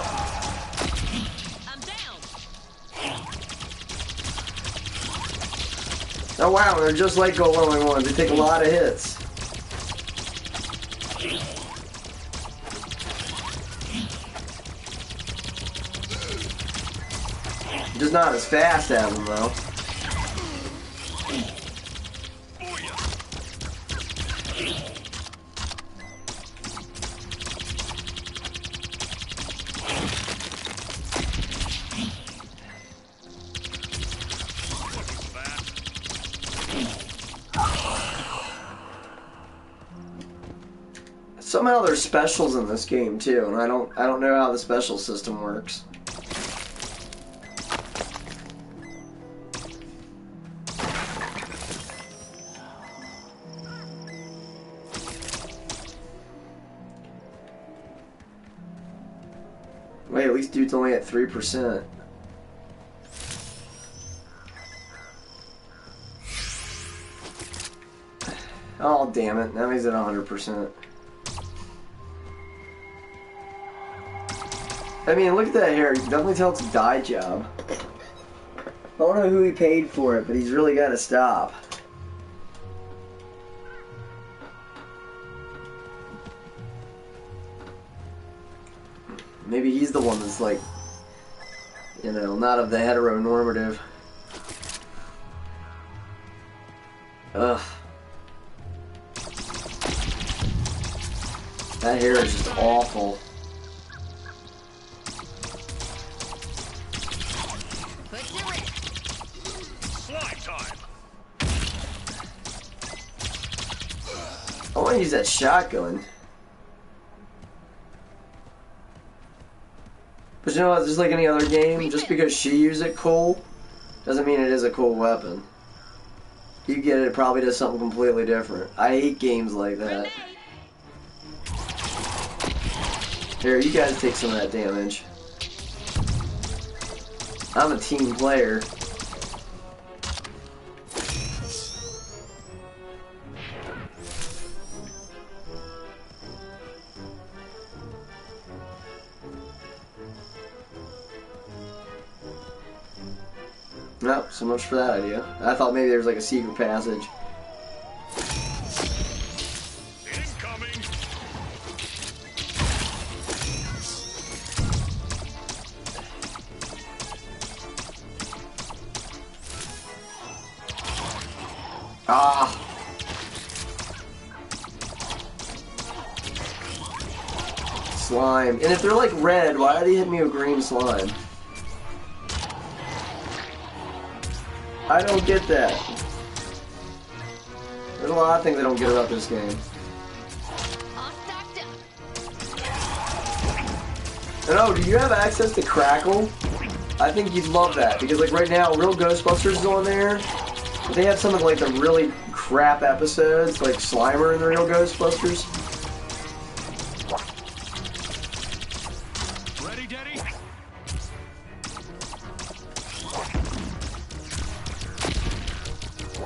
I'm down. Oh wow, they're just like glowing ones. They take a lot of hits. Just not as fast as them though. Somehow there's specials in this game too, and I don't know how the special system works. Wait, at least dude's only at 3%. Oh damn it! Now he's at 100%. I mean, look at that hair. You can definitely tell it's a dye job. I don't know who he paid for it, but he's really got to stop. Maybe he's the one that's like, you know, not of the heteronormative. Ugh. That hair is just awful. I want to use that shotgun. But you know what, just like any other game, just because she used it cool, doesn't mean it is a cool weapon. You get it, it probably does something completely different. I hate games like that. Here, you guys take some of that damage. I'm a team player. Nope, so much for that idea. I thought maybe there was like a secret passage. Incoming. Ah! Slime. And if they're like red, why are they hitting me with green slime? I don't get that. There's a lot of things I don't get about this game. And oh, do you have access to Crackle? I think you'd love that, because like right now, Real Ghostbusters is on there. But they have some of like the really crap episodes, like Slimer and the Real Ghostbusters. Ready, Daddy?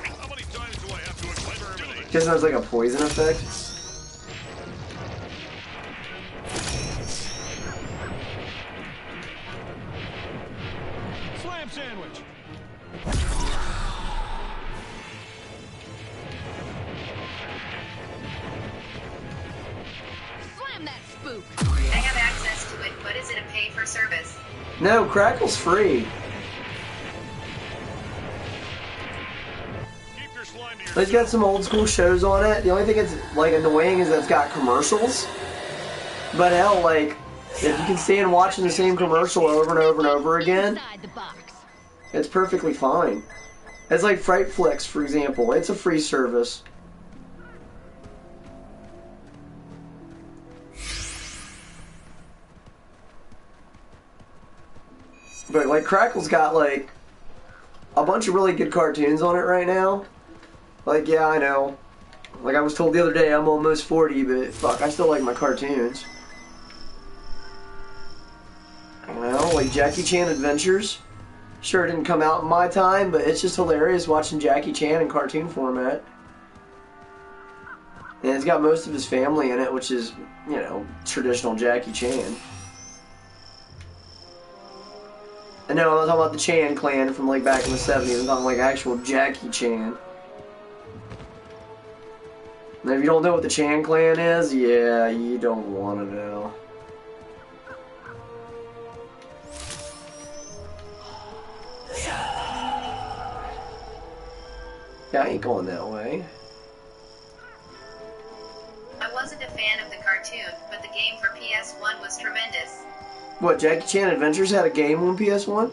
How many times do I have to exterminate? Because there's like a poison effect. Slam sandwich. Slam that spook! I have access to it, but is it a pay for service? No, Crackle's free. Keep your slime to It's yourself. got some old school shows on it. The only thing that's like annoying is that it's got commercials. But hell, like, if you can stand watching the same commercial over and over and over again, Inside the box. it's perfectly fine. It's like Fright Flicks, for example. It's a free service. But like Crackle's got like a bunch of really good cartoons on it right now. Like, yeah, I know. Like I was told the other day, I'm almost 40, but fuck, I still like my cartoons. Well, like Jackie Chan Adventures. Sure, it didn't come out in my time, but it's just hilarious watching Jackie Chan in cartoon format. And it's got most of his family in it, which is, you know, traditional Jackie Chan. And no, I'm not talking about the Chan clan from like back in the 70s. I'm talking like actual Jackie Chan. And if you don't know what the Chan clan is, yeah, you don't want to know. Yeah, I ain't going that way. I wasn't a fan of the cartoon, but the game for PS1 was tremendous. What, Jackie Chan Adventures had a game on PS1?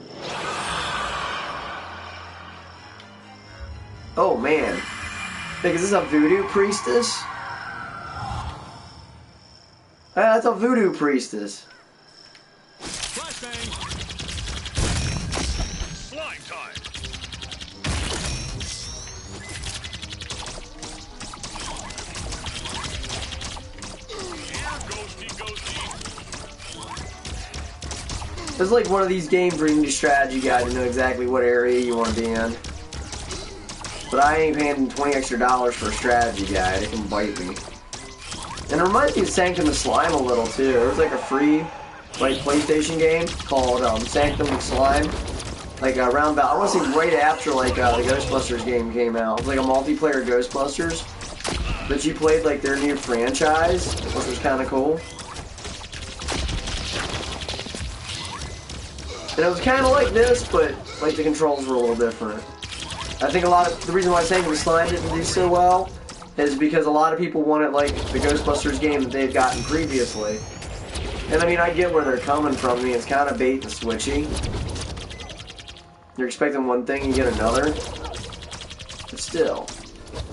Oh man. Like, is this a voodoo priestess? That's a voodoo priestess. Flashbang. Slime time. Here, ghosty, ghosty. It's like one of these games where you need a strategy guide to know exactly what area you want to be in. But I ain't paying $20 extra for a strategy guide. It can bite me. And it reminds me of Sanctum of Slime a little too. It was like a free, like, PlayStation game called Sanctum of Slime. Like around about, I want to say right after like the Ghostbusters game came out. It was like a multiplayer Ghostbusters, but you played like their new franchise, which was kind of cool. And it was kind of like this, but like the controls were a little different. I think a lot of the reason why Sanctum of Slime didn't do so well is because a lot of people wanted like the Ghostbusters game that they'd gotten previously. And I mean, I get where they're coming from. I mean, it's kind of bait and switchy. You're expecting one thing, you get another. But still.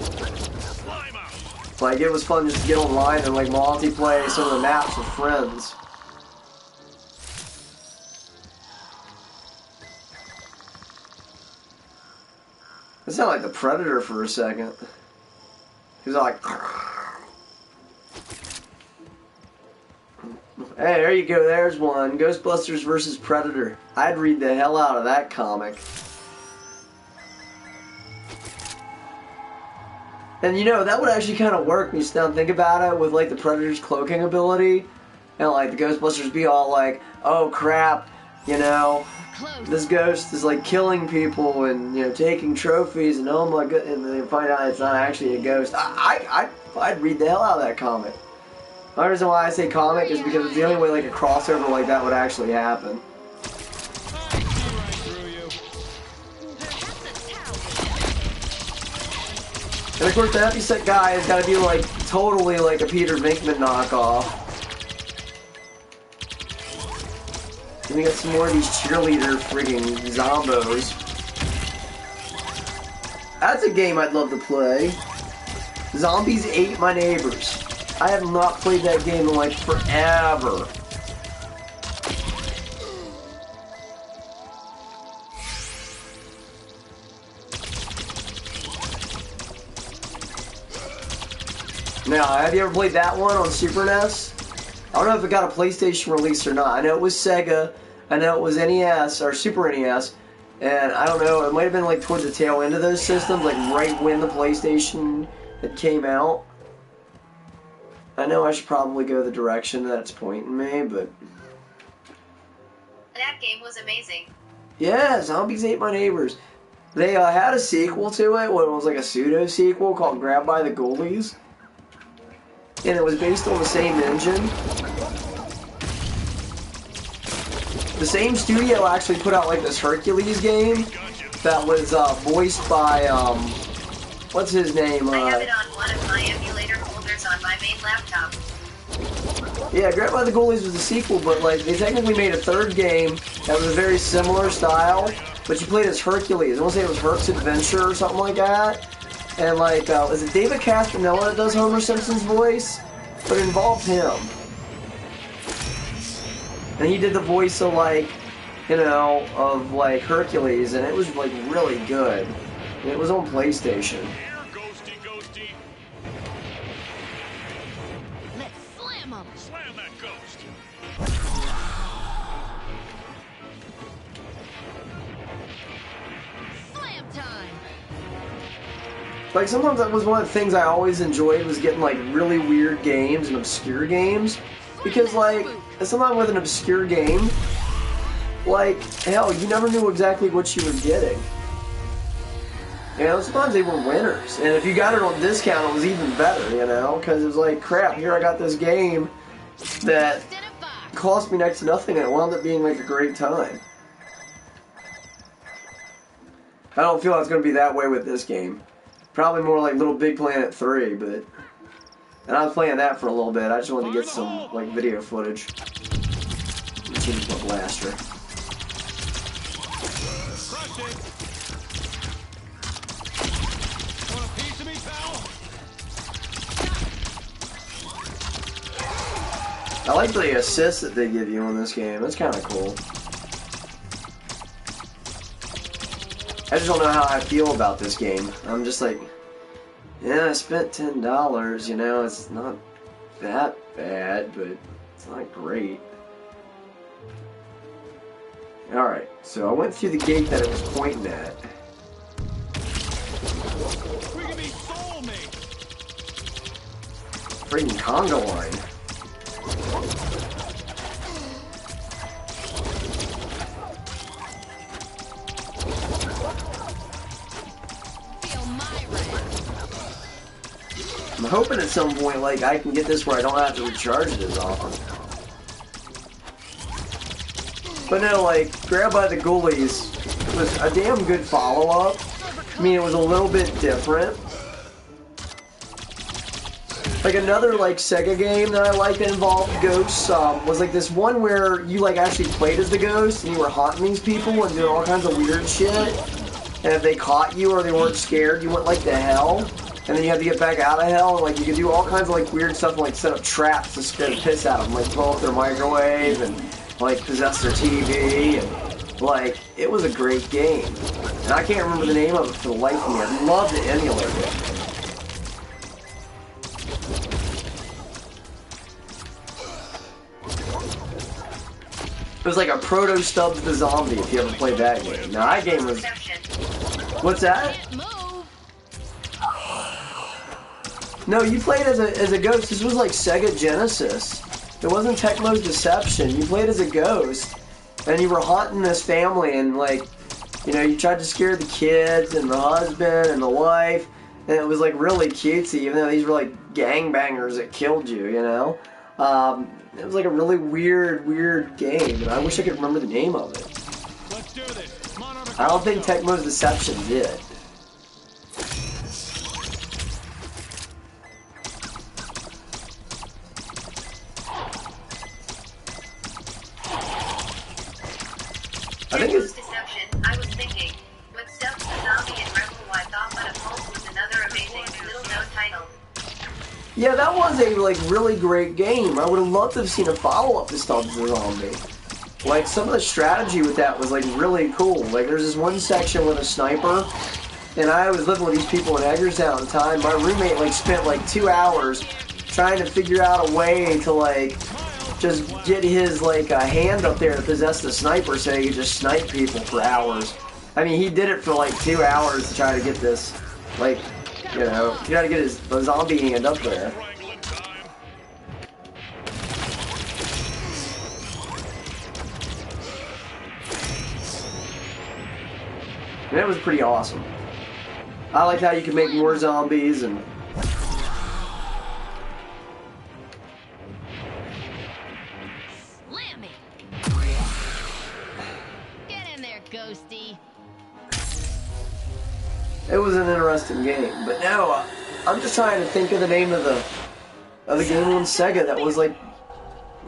Slime out. Like, it was fun just to get online and like multiplayer some of the maps with friends. It sounded like the Predator for a second. He was like... Hey, there you go, there's one. Ghostbusters vs. Predator. I'd read the hell out of that comic. And you know, that would actually kind of work when you sit down and think about it, with like the Predator's cloaking ability. And like the Ghostbusters be all like, oh crap, you know, this ghost is like killing people and, you know, taking trophies, and oh my god, and then they find out it's not actually a ghost. I'd read the hell out of that comic. The only reason why I say comic is because it's the only way like a crossover like that would actually happen. I see right through you. And of course the Happy Set guy has got to be like totally like a Peter Venkman knockoff. And we got some more of these cheerleader friggin' zombos. That's a game I'd love to play. Zombies Ate My Neighbors. I have not played that game in like forever. Now, have you ever played that one on Super NES? I don't know if it got a PlayStation release or not. I know it was Sega. I know it was NES or Super NES. And I don't know, it might have been like towards the tail end of those systems, like right when the PlayStation had came out. I know I should probably go the direction that's pointing me, but... That game was amazing. Yeah, Zombies Ate My Neighbors. They had a sequel to it, what was like a pseudo-sequel called Grab by the Ghoulies. And it was based on the same engine. The same studio actually put out like this Hercules game that was voiced by, what's his name? I have it on one of my emulator folders on my main laptop. Yeah, Grab by the Ghoulies was the sequel, but like they technically made a third game that was a very similar style, but you played as Hercules. I want to say it was Herc's Adventure or something like that. And like, is it David Castronella that does Homer Simpson's voice? But it involved him. And he did the voice of like, you know, of like Hercules, and it was like really good. And it was on PlayStation. Here, ghosty, ghosty. Let's slam them. Slam that ghost. Slam time. Like sometimes that was one of the things I always enjoyed was getting like really weird games and obscure games. Because like, sometimes with an obscure game, like, hell, you never knew exactly what you were getting. You know, sometimes they were winners. And if you got it on discount, it was even better, you know? Because it was like, crap, here I got this game that cost me next to nothing and it wound up being like a great time. I don't feel it's going to be that way with this game. Probably more like Little Big Planet 3, but... And I was playing that for a little bit. I just wanted to get some, like, video footage. Let's see what blaster. Crushed it. Want a piece of me, pal? I like the assists that they give you in this game. That's kind of cool. I just don't know how I feel about this game. I'm just like... Yeah, I spent $10, you know, it's not that bad, but it's not great. Alright, so I went through the gate that it was pointing at. We can be soulmates. Freaking conga line. I'm hoping at some point, like, I can get this where I don't have to recharge it as often. But no, like, Grab by the Ghoulies was a damn good follow-up. I mean, it was a little bit different. Like, another, like, Sega game that I liked that involved ghosts was, like, this one where you, like, actually played as the ghost and you were haunting these people and doing all kinds of weird shit. And if they caught you or they weren't scared, you went, like, to hell. And then you had to get back out of hell, and like you could do all kinds of like weird stuff, like set up traps to scare the piss out of them, like blow up their microwave and like possess their TV, and like it was a great game. And I can't remember the name of it for the life of me. I'd love to emulate it. It was like a proto Stubbs the Zombie if you ever played that game. Now that game was. What's that? No, you played as a ghost. This was like Sega Genesis. It wasn't Tecmo's Deception. You played as a ghost, and you were haunting this family, and like, you know, you tried to scare the kids and the husband and the wife, and it was like really cutesy, even though these were like gangbangers that killed you, you know? It was like a really weird game, and I wish I could remember the name of it. Let's do this. Come on over. I don't think Tecmo's Deception did. I think it's... Deception. I was thinking, what Stubbs the Zombie and Rebel I thought But a Pulse was another amazing little known title. Yeah, that was a like really great game. I would have loved to have seen a follow-up to Stubbs the Zombie. Like some of the strategy with that was like really cool. Like there's this one section with a sniper and I was living with these people in Eggerstown at the time. My roommate like spent like 2 hours trying to figure out a way to like just get his like hand up there to possess the sniper so he could just snipe people for hours. I mean, he did it for like 2 hours to try to get this, like, you know, you gotta get the zombie hand up there. And it was pretty awesome. I liked how you could make more zombies and... Slam me. Get in there, Ghosty. It was an interesting game, but now I'm just trying to think of the name of the game on Sega that was like...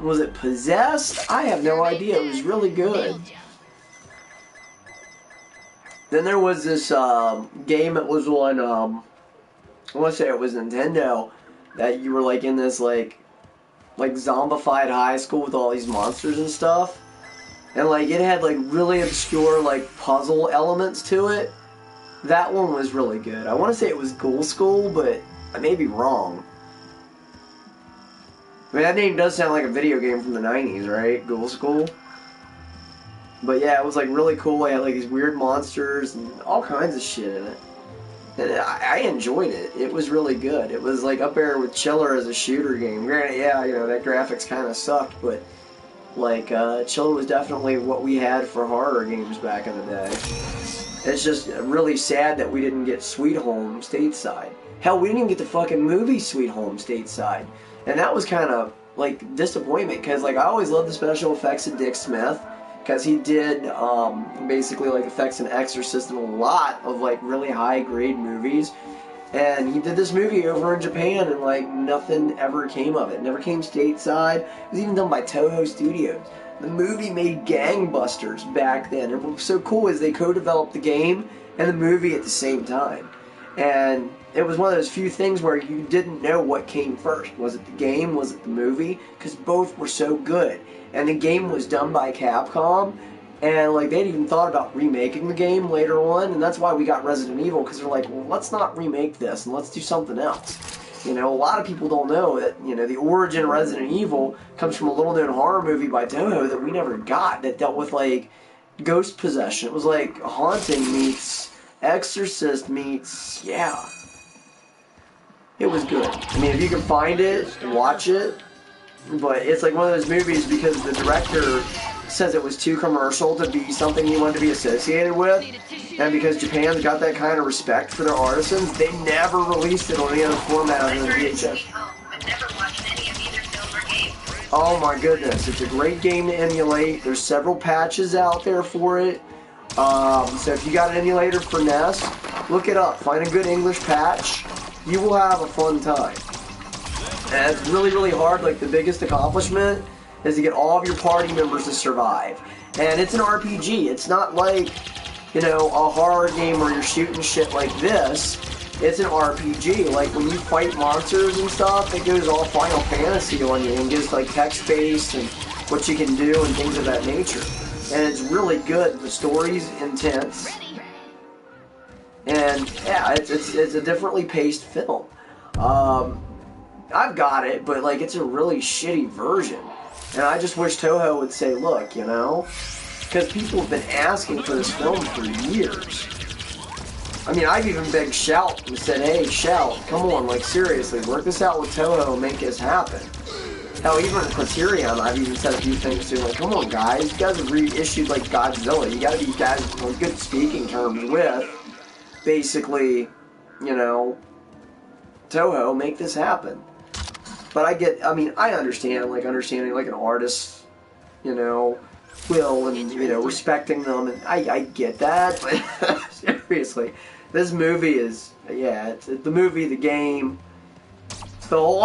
Was it Possessed? I have no idea. It was really good. Then there was this game that was on, I want to say it was Nintendo, that you were like in this like zombified high school with all these monsters and stuff. And like it had like really obscure like puzzle elements to it. That one was really good. I want to say it was Ghoul School, but I may be wrong. I mean, that name does sound like a video game from the 90s, right? Ghoul School. But yeah, it was like really cool. It had like these weird monsters and all kinds of shit in it. And I enjoyed it. It was really good. It was like up there with Chiller as a shooter game. Granted, yeah, you know, that graphics kind of sucked, but like Chiller was definitely what we had for horror games back in the day. It's just really sad that we didn't get Sweet Home stateside. Hell, we didn't even get the fucking movie Sweet Home stateside. And that was kind of like disappointment, because like I always loved the special effects of Dick Smith. Because he did basically like effects in Exorcist and a lot of like really high grade movies, and he did this movie over in Japan and like nothing ever came of it. Never came stateside. It was even done by Toho Studios. The movie made gangbusters back then, and what was so cool is they co-developed the game and the movie at the same time, and it was one of those few things where you didn't know what came first. Was it the game? Was it the movie? Because both were so good. And the game was done by Capcom, and like they'd even thought about remaking the game later on, and that's why we got Resident Evil, because they're like, well, let's not remake this and let's do something else. You know, a lot of people don't know that, you know, the origin of Resident Evil comes from a little known horror movie by Toho that we never got, that dealt with like ghost possession. It was like Haunting meets Exorcist meets, yeah. It was good. I mean, if you can find it, watch it. But it's like one of those movies because the director says it was too commercial to be something he wanted to be associated with. And because Japan's got that kind of respect for their artisans, they never released it on any other format other than VHS. Oh my goodness, it's a great game to emulate. There's several patches out there for it. So if you got an emulator for NES, look it up. Find a good English patch. You will have a fun time. And it's really, really hard. Like, the biggest accomplishment is to get all of your party members to survive. And it's an RPG. It's not like, you know, a horror game where you're shooting shit like this. It's an RPG. Like, when you fight monsters and stuff, it goes all Final Fantasy on you and gives, like, text-based and what you can do and things of that nature. And it's really good. The story's intense. And, yeah, it's a differently paced film. I've got it, but like it's a really shitty version. And I just wish Toho would say, look, you know, because people have been asking for this film for years. I mean, I've even begged Shout and said, hey, Shout, come on, like seriously, work this out with Toho and make this happen. Hell, even at Criterion, I've even said a few things to like, come on guys, you guys have reissued like Godzilla. You gotta be guys on good speaking terms with, basically, you know, Toho, make this happen. But I understand, like, understanding, like, an artist, you know, will and, you know, respecting them, and I get that, but seriously, this movie is, yeah, it's the movie, the game, the whole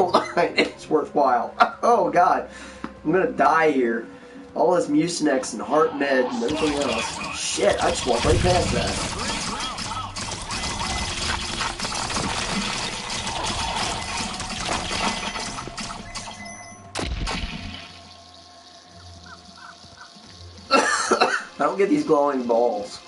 line, it's worthwhile. Oh, God, I'm gonna die here. All this Mucinex and Heart Med and everything else. Shit, I just walked right past that. I don't get these glowing balls.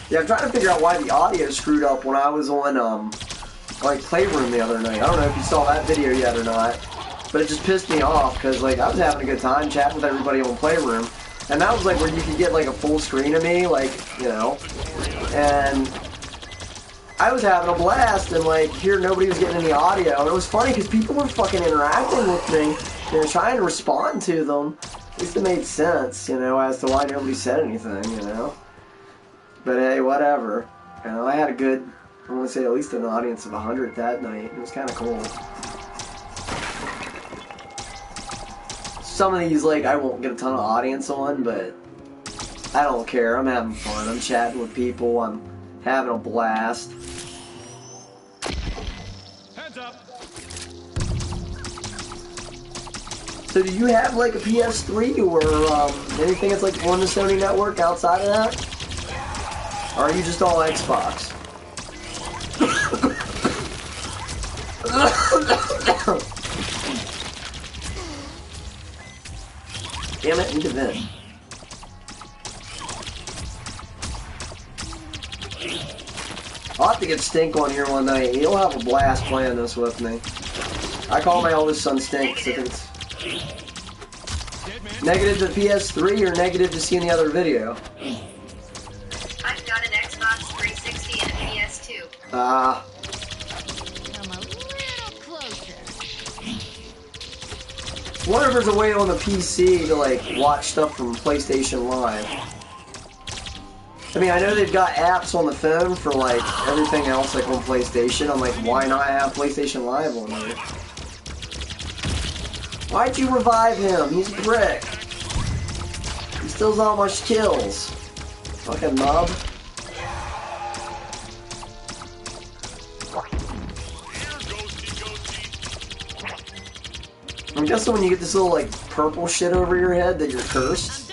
Yeah, I'm trying to figure out why the audio screwed up when I was on, like, Playroom the other night. I don't know if you saw that video yet or not, but it just pissed me off, because, like, I was having a good time chatting with everybody on Playroom, and that was, like, where you could get, like, a full screen of me, like, you know, and I was having a blast, and, like, here nobody was getting any audio, and it was funny, because people were fucking interacting with me, they were trying to respond to them. At least it made sense, you know, as to why nobody said anything, you know. But hey, whatever. You know, I had a good, I want to say at least an audience of 100 that night. It was kind of cool. Some of these, like, I won't get a ton of audience on, but I don't care. I'm having fun. I'm chatting with people. I'm having a blast. Heads up. So do you have, like, a PS3 or anything that's, like, on the Sony network outside of that? Or are you just all Xbox? Damn it, need to vent. I'll have to get Stink on here one night. He'll have a blast playing this with me. I call my oldest son Stink, so it's negative to PS3 or negative to seeing the other video? I've got an Xbox 360 and a PS2. Ah. Come a little closer. Wonder if there's a way on the PC to, like, watch stuff from PlayStation Live. I mean, I know they've got apps on the phone for, like, everything else, like, on PlayStation. I'm like, why not have PlayStation Live on there? Why'd you revive him? He's a prick. He steals all my kills. Fucking mob. I'm guessing when you get this little, like, purple shit over your head that you're cursed.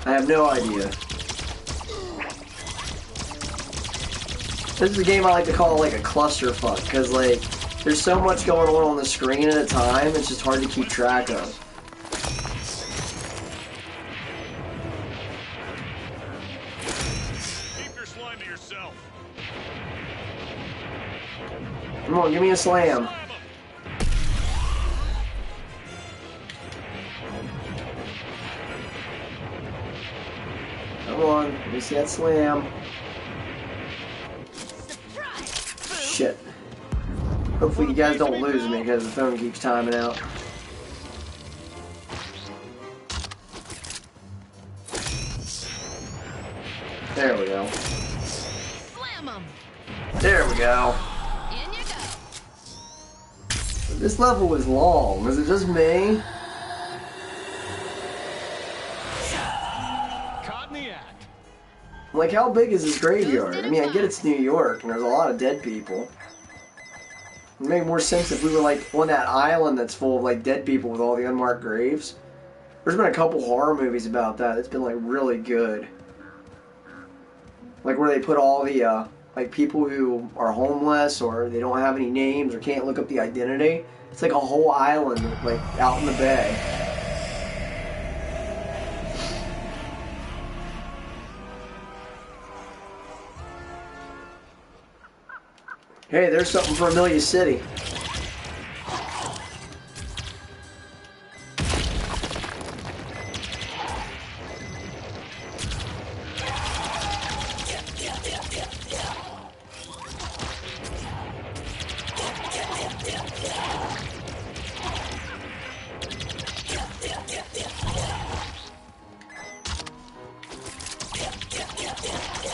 I have no idea. This is a game I like to call, like, a clusterfuck, because, like, there's so much going on the screen at a time, it's just hard to keep track of. Keep your slime to yourself. Come on, give me a slam. Come on, let me see that slam. Shit. Hopefully you guys don't lose me because the phone keeps timing out. There we go. Slam 'em. There we go. In you go. This level was long. Was it just me? Caught in the act. Like, how big is this graveyard? I mean, I get it's New York, and there's a lot of dead people. It would make more sense if we were, like, on that island that's full of, like, dead people with all the unmarked graves. There's been a couple horror movies about that. It's been, like, really good. Like, where they put all the, like, people who are homeless, or they don't have any names, or can't look up the identity. It's like a whole island, like, out in the bay. Hey, there's something for Amelia City.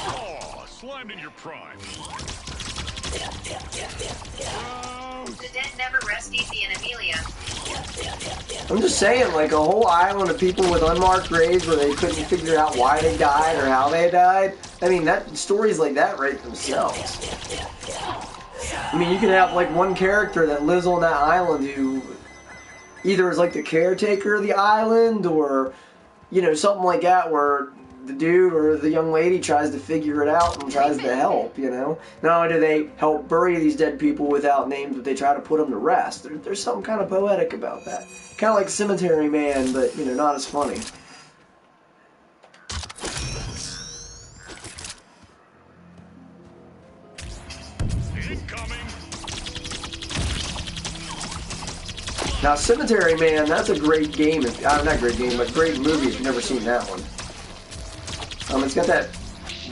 Oh, slimed in your prime. The dead never rest easy in Amelia. I'm just saying, like, a whole island of people with unmarked graves where they couldn't figure out why they died or how they died. I mean, that stories like that write themselves. I mean, you could have, like, one character that lives on that island who either is, like, the caretaker of the island or, you know, something like that where the dude or the young lady tries to figure it out and tries to help, you know. Not only do they help bury these dead people without names, but they try to put them to rest. There's something kind of poetic about that. Kind of like Cemetery Man, but, you know, not as funny. Incoming. Now, Cemetery Man, that's a great game. Not great game, but great movie if you've never seen that one. It's got that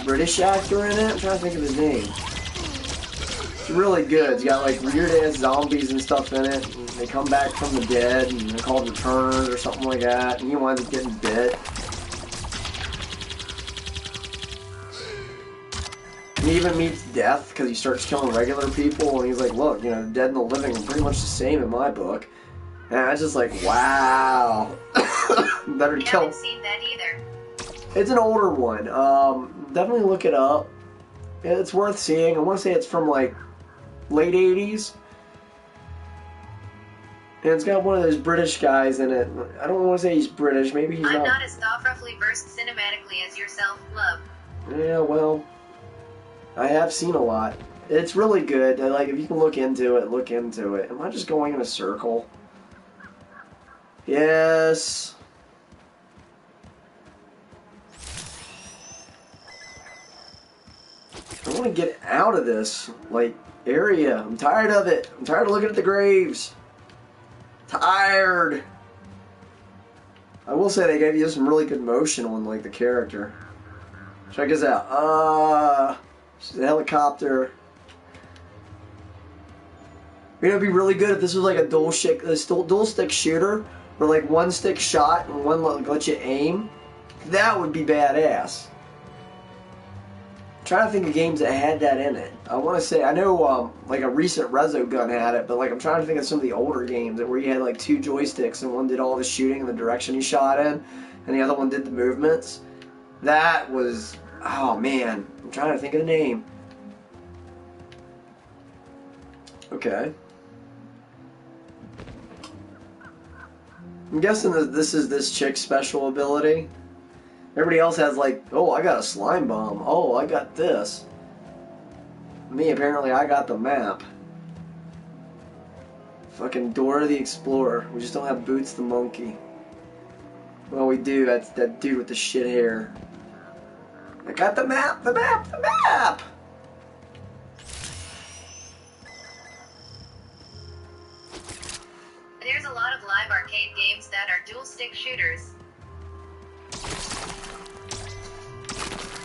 British actor in it. I'm trying to think of his name. It's really good. It's got like weird-ass zombies and stuff in it. And they come back from the dead, and they're called returners or something like that. And he winds up getting bit. And he even meets death because he starts killing regular people. And he's like, look, you know, the dead and the living are pretty much the same in my book. And I was just like, wow. Better I kill. haven't seen that either. It's an older one. Definitely look it up. It's worth seeing. I want to say it's from like late 80s. And it's got one of those British guys in it. I don't want to say he's British. Maybe he's I'm not as thought-roughly versed cinematically as yourself, love. Yeah, well, I have seen a lot. It's really good. Like, if you can look into it, look into it. Am I just going in a circle? Yes. I want to get out of this, like, area. I'm tired of it. I'm tired of looking at the graves. Tired. I will say they gave you some really good motion on, like, the character. Check this out. The helicopter. You know, it'd be really good if this was like a dual stick shooter, where like one stick shot and one let you aim. That would be badass. I'm trying to think of games that had that in it. I want to say, I know like a recent Rezo gun had it, but like I'm trying to think of some of the older games where you had like two joysticks and one did all the shooting in the direction you shot in, and the other one did the movements. That was, oh man, I'm trying to think of the name. Okay. I'm guessing that this is this chick's special ability. Everybody else has like, oh, I got a slime bomb. Oh, I got this. Me, apparently, I got the map. Fucking Dora the Explorer. We just don't have Boots the Monkey. Well, we do. That's that dude with the shit hair. I got the map, the map, the map! There's a lot of live arcade games that are dual-stick shooters.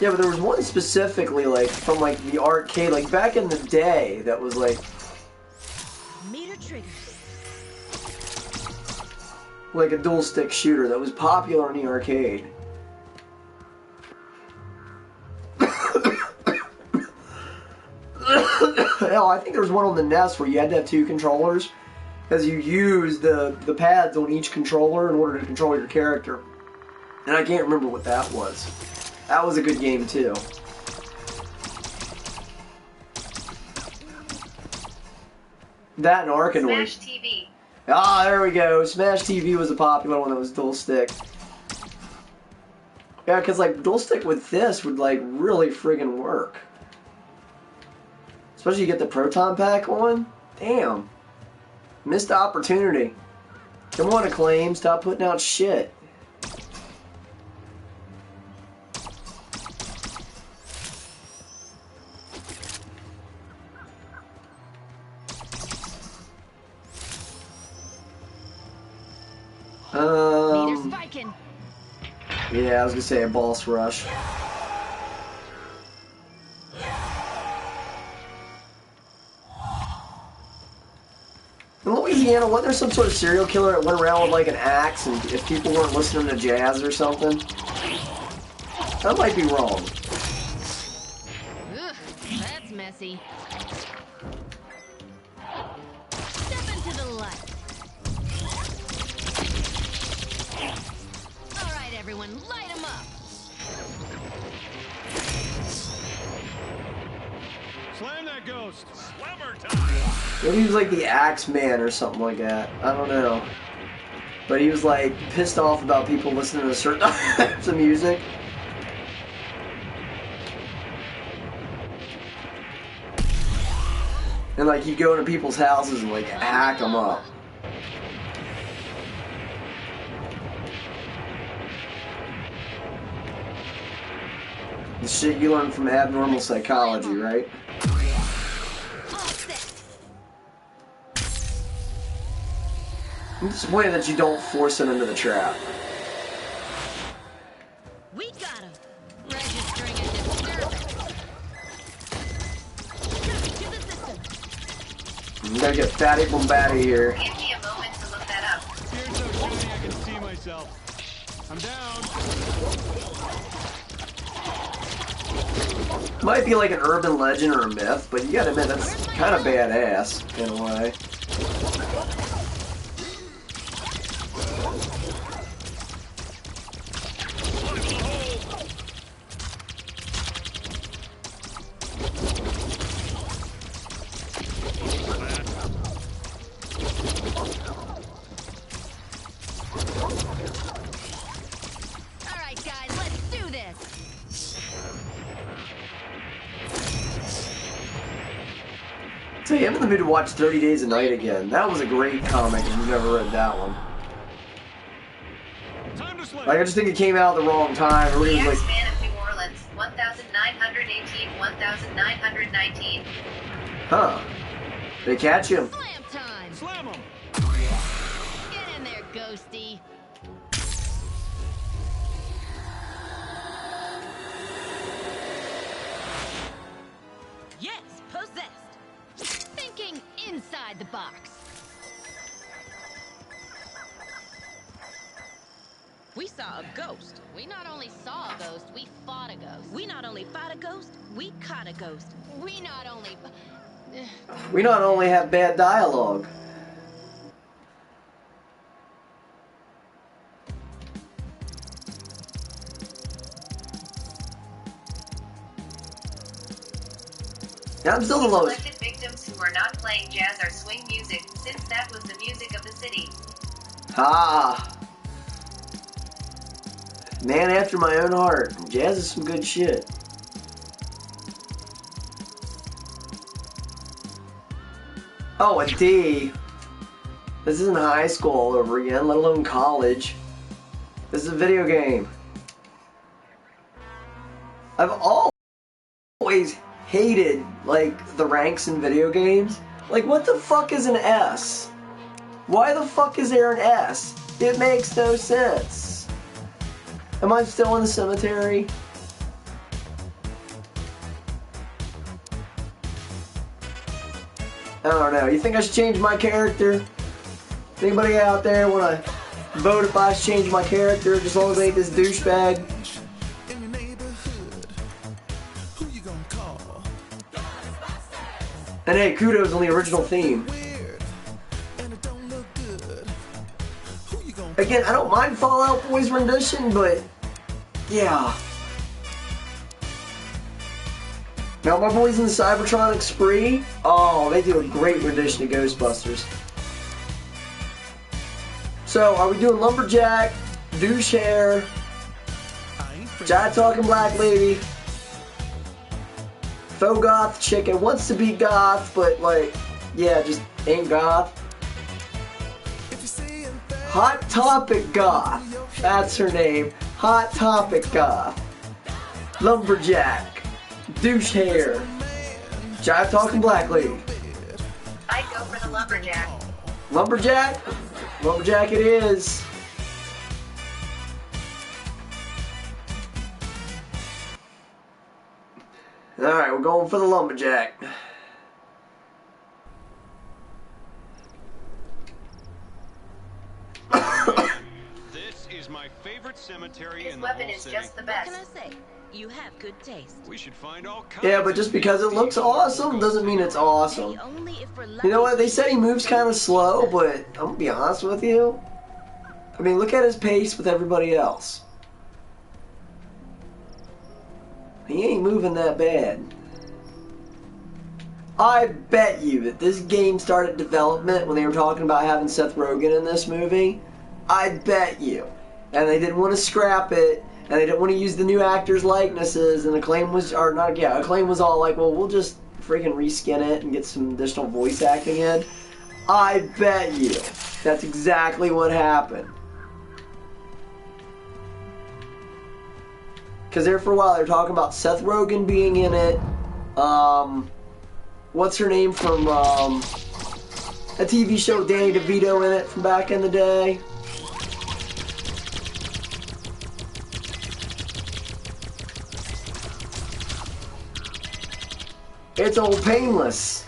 Yeah, but there was one specifically, like, from, like, the arcade, like, back in the day, that was, like... Meter trigger. Like a dual-stick shooter that was popular in the arcade. Hell, I think there was one on the NES where you had to have two controllers, because you used the pads on each controller in order to control your character. And I can't remember what that was. That was a good game, too. That and Arkanoid. Smash TV. Ah, there we go. Smash TV was a popular one that was dual stick. Yeah, because, like, dual stick with this would, like, really friggin' work. Especially you get the Proton Pack on. Damn. Missed opportunity. Come on, Acclaim. Stop putting out shit. Meter spiking. Yeah, I was gonna say a boss rush. In Louisiana, wasn't there some sort of serial killer that went around with like an axe, and if people weren't listening to jazz or something? That might be wrong. Ugh, that's messy. Step into the light. All right, everyone, light 'em up. Slam that ghost. Slammer time. Maybe he was like the Axe Man or something like that. I don't know. But he was like pissed off about people listening to certain types of music. And like he'd go into people's houses and like hack them up. The shit you learn from abnormal psychology, right? I'm disappointed that you don't force him into the trap. We got him. Registering a disturbance. To the system. We gotta get Fatty Bombatti here. Give me a moment to look that up. Here's so shiny I can see myself. I'm down. Might be like an urban legend or a myth, but you gotta admit that's kind of badass in a way. Alright, guys, let's do this. So yeah, I'm in the mood to watch 30 Days a Night again. That was a great comic if you've never read that one. Time to slay. Like, I just think it came out at the wrong time. The Everybody was like, X-Man of New Orleans, 1918, 1919. huh. They catch him. Slam time. Slam him. Get in there, Ghosty. Yes, possessed. Thinking inside the box. We saw a ghost. We not only saw a ghost, we fought a ghost. We not only fought a ghost, we caught a ghost. We not only... We not only have bad dialogue. Yeah, I'm still the lowest. Selected victims who are not playing jazz or swing music, since that was the music of the city. Ah. Man after my own heart. Jazz is some good shit. Oh, a D. This isn't high school all over again, let alone college. This is a video game. I've always hated, like, the ranks in video games. Like, what the fuck is an S? Why the fuck is there an S? It makes no sense. Am I still in the cemetery? I don't know. You think I should change my character? Anybody out there want to vote if I should change my character, just as long as I ain't this douchebag? In your neighborhood, who you gonna call? And hey, kudos on the original theme. Weird, and it don't look good. Who you gonna Again, I don't mind Fall Out Boy's rendition, but yeah. Now my boys in the Cybertronic Spree, oh, they do a great rendition of Ghostbusters. So, are we doing Lumberjack, Douche Hair, Giant Talking Black Lady, Faux Goth Chick that wants to be goth, but like, yeah, just ain't goth. Hot Topic Goth, that's her name. Hot Topic Goth. Lumberjack, Douche Hair, Giant Talking Black Lady. I'd go for the lumberjack. Lumberjack? Lumberjack it is. Alright, we're going for the Lumberjack. This is my favorite cemetery His in the weapon whole is city. just the What best. can I say? You have good taste. We should find all kinds Yeah, but of just because it looks interesting awesome doesn't mean it's awesome. Hey, only if we're lucky. You know what? They said he moves kind of slow, but I'm gonna be honest with you. I mean, look at his pace with everybody else. He ain't moving that bad. I bet you that this game started development when they were talking about having Seth Rogen in this movie. I bet you. And they didn't want to scrap it, and they didn't want to use the new actors' likenesses, and Acclaim was, or not, yeah, Acclaim was all like, well, we'll just freaking reskin it and get some additional voice acting in. I bet you that's exactly what happened. Because there for a while they were talking about Seth Rogen being in it. What's her name from a TV show with Danny DeVito in it from back in the day. It's old Painless.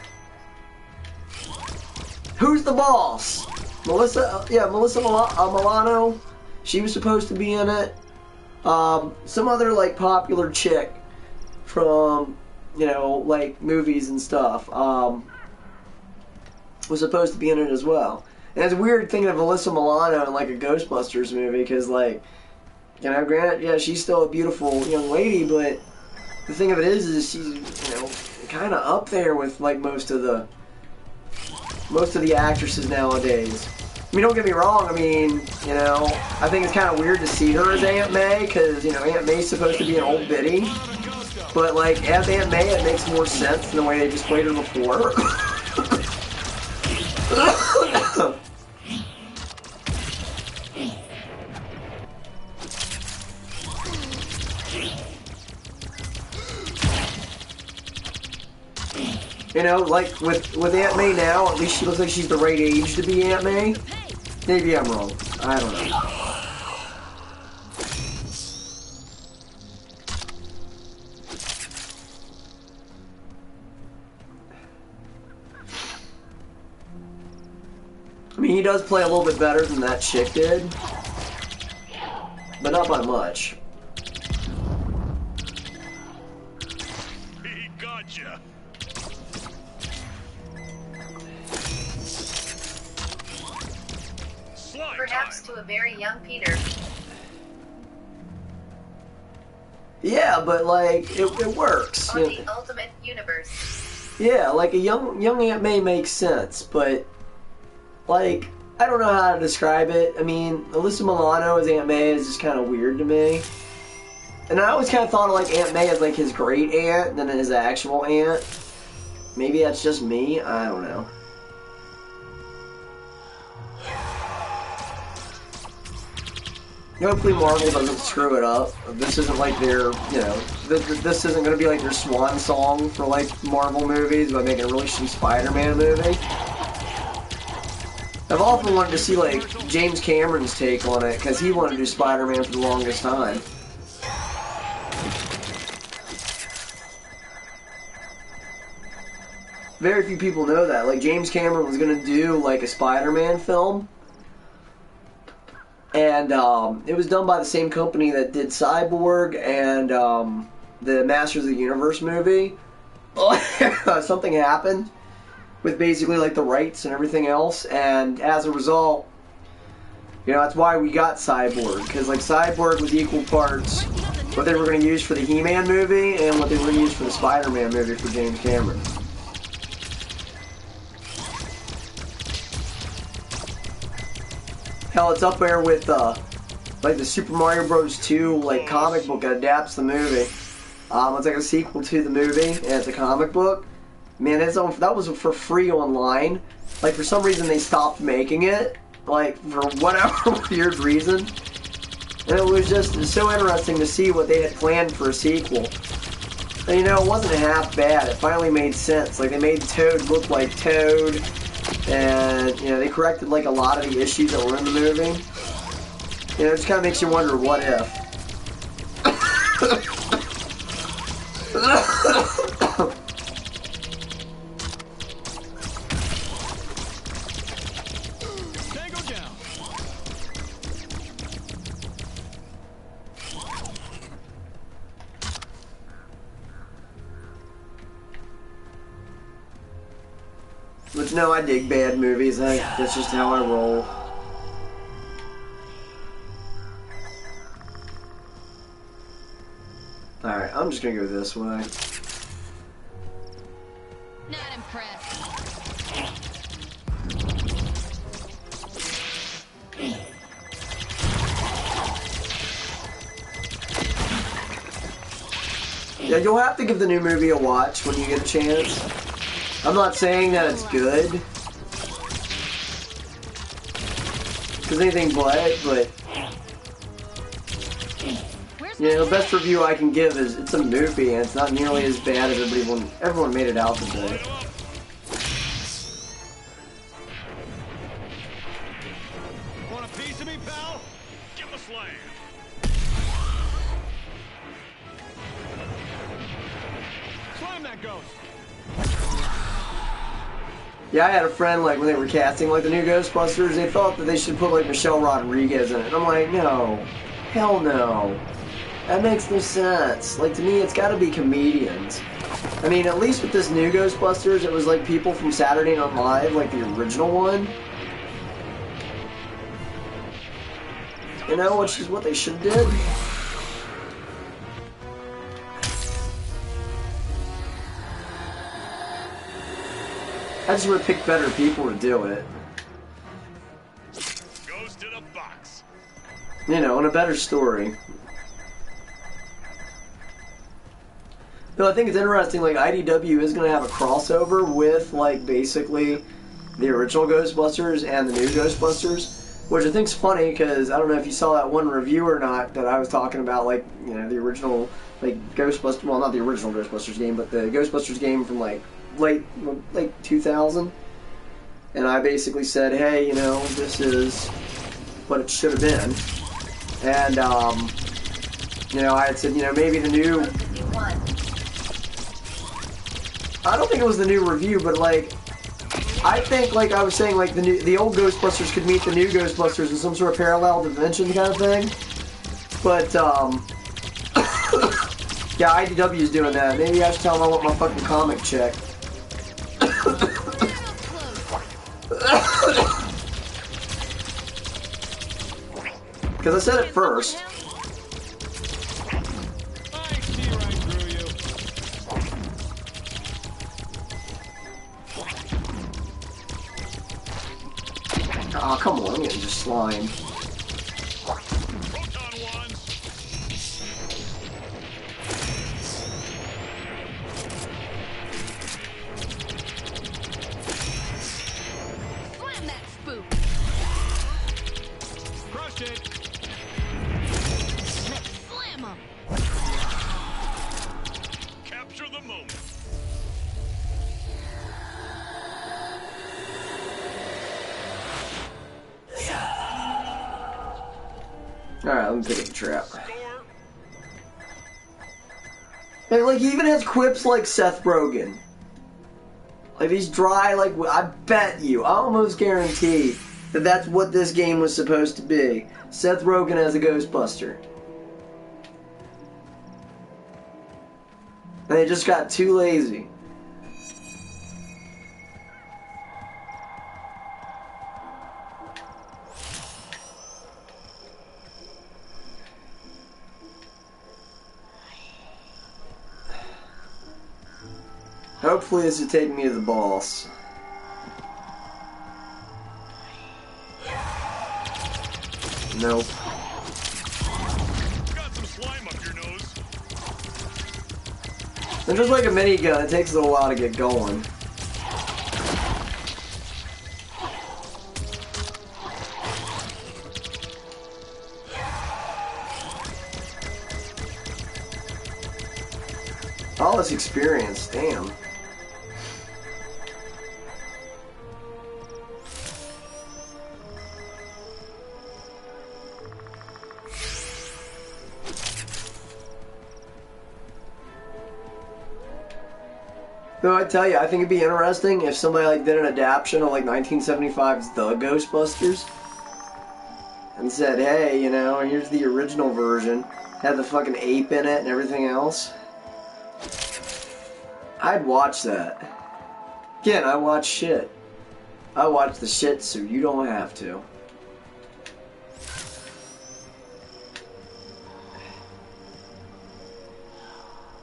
Who's the boss? Melissa, Melissa Milano. She was supposed to be in it. Some other like popular chick from, you know, like movies and stuff, was supposed to be in it as well. And it's weird thinking of Melissa Milano in like a Ghostbusters movie, because like, you know, granted, yeah, she's still a beautiful young lady, but the thing of it is she's, you know, kind of up there with like most of the actresses nowadays. I mean, don't get me wrong, I mean, you know, I think it's kind of weird to see her as Aunt May, because, you know, Aunt May's supposed to be an old biddy, but like, as Aunt May, it makes more sense than the way they just played her before. You know, like with Aunt May now, at least she looks like she's the right age to be Aunt May. Maybe I'm wrong. I don't know. I mean, he does play a little bit better than that chick did, but not by much. He gotcha. Perhaps to a very young Peter. Yeah, but like it works. On the Ultimate Universe. Yeah, like a young Aunt May makes sense, but like I don't know how to describe it. I mean, Alyssa Milano as Aunt May is just kind of weird to me. And I always kind of thought of like Aunt May as like his great aunt than his actual aunt. Maybe that's just me. I don't know. Hopefully Marvel doesn't screw it up. This isn't like their, you know, this isn't going to be like their swan song for like Marvel movies by making a really shitty Spider-Man movie. I've often wanted to see like James Cameron's take on it, because he wanted to do Spider-Man for the longest time. Very few people know that. Like, James Cameron was going to do like a Spider-Man film. And it was done by the same company that did Cyborg and the Masters of the Universe movie. Something happened with basically like the rights and everything else, and as a result, you know, that's why we got Cyborg, because like Cyborg was equal parts what they were going to use for the He-Man movie and what they were going to use for the Spider-Man movie for James Cameron. Hell, it's up there with like the Super Mario Bros. 2 like comic book that adapts the movie. It's like a sequel to the movie, and it's a comic book. Man, that was for free online. Like, for some reason they stopped making it, like for whatever weird reason. And it was just so interesting to see what they had planned for a sequel. And you know, it wasn't half bad. It finally made sense. Like, they made Toad look like Toad. And, you know, they corrected, like, a lot of the issues that were in the movie. You know, it just kind of makes you wonder, what if? Tango down. But no, I dig bad movies. That's just how I roll. Alright, I'm just gonna go this way. Not impressed. Yeah, you'll have to give the new movie a watch when you get a chance. I'm not saying that it's good, because anything but you know, the best review I can give is it's a movie and it's not nearly as bad as everyone made it out to be. slam. Slam that ghost. Yeah, I had a friend, like, when they were casting, like, the new Ghostbusters, they thought that they should put, like, Michelle Rodriguez in it. And I'm like, no. Hell no. That makes no sense. Like, to me, it's gotta be comedians. I mean, at least with this new Ghostbusters, it was, like, people from Saturday Night Live, like, the original one. You know, which is what they should have did. I just would have picked better people to do it. Ghost in a box. You know, and a better story. Though I think it's interesting, like, IDW is going to have a crossover with, like, basically the original Ghostbusters and the new Ghostbusters, which I think's funny, because I don't know if you saw that one review or not that I was talking about, like, you know, the original, like, Ghostbusters, well, not the original Ghostbusters game, but the Ghostbusters game from, like, late 2000, and I basically said, hey, you know, this is what it should have been, and, you know, I had said, you know, maybe the new, I don't think it was the new review, but, like, I think, like I was saying, like, the old Ghostbusters could meet the new Ghostbusters in some sort of parallel dimension kind of thing, but, yeah, IDW is doing that. Maybe I should tell them I want my fucking comic check. Because I said it first. I see right through you. Oh, come on, I'm getting just slime. Proton wands. Slam that spook! Crushed it. Slam him! Capture the moment. Alright, let me pick up the trap. Score. And, like, he even has quips like Seth Rogen. Like, he's dry, like, I bet you, I almost guarantee that that's what this game was supposed to be. Seth Rogen as a Ghostbuster. And they just got too lazy. Hopefully this will take me to the boss. Nope. Got some slime up your nose. And just like a minigun, it takes a little while to get going. All this experience, damn. Though I tell you, I think it'd be interesting if somebody like did an adaptation of like 1975's The Ghostbusters and said, hey, you know, here's the original version, had the fucking ape in it and everything else. I'd watch that. Again, I watch shit. I watch the shit so you don't have to.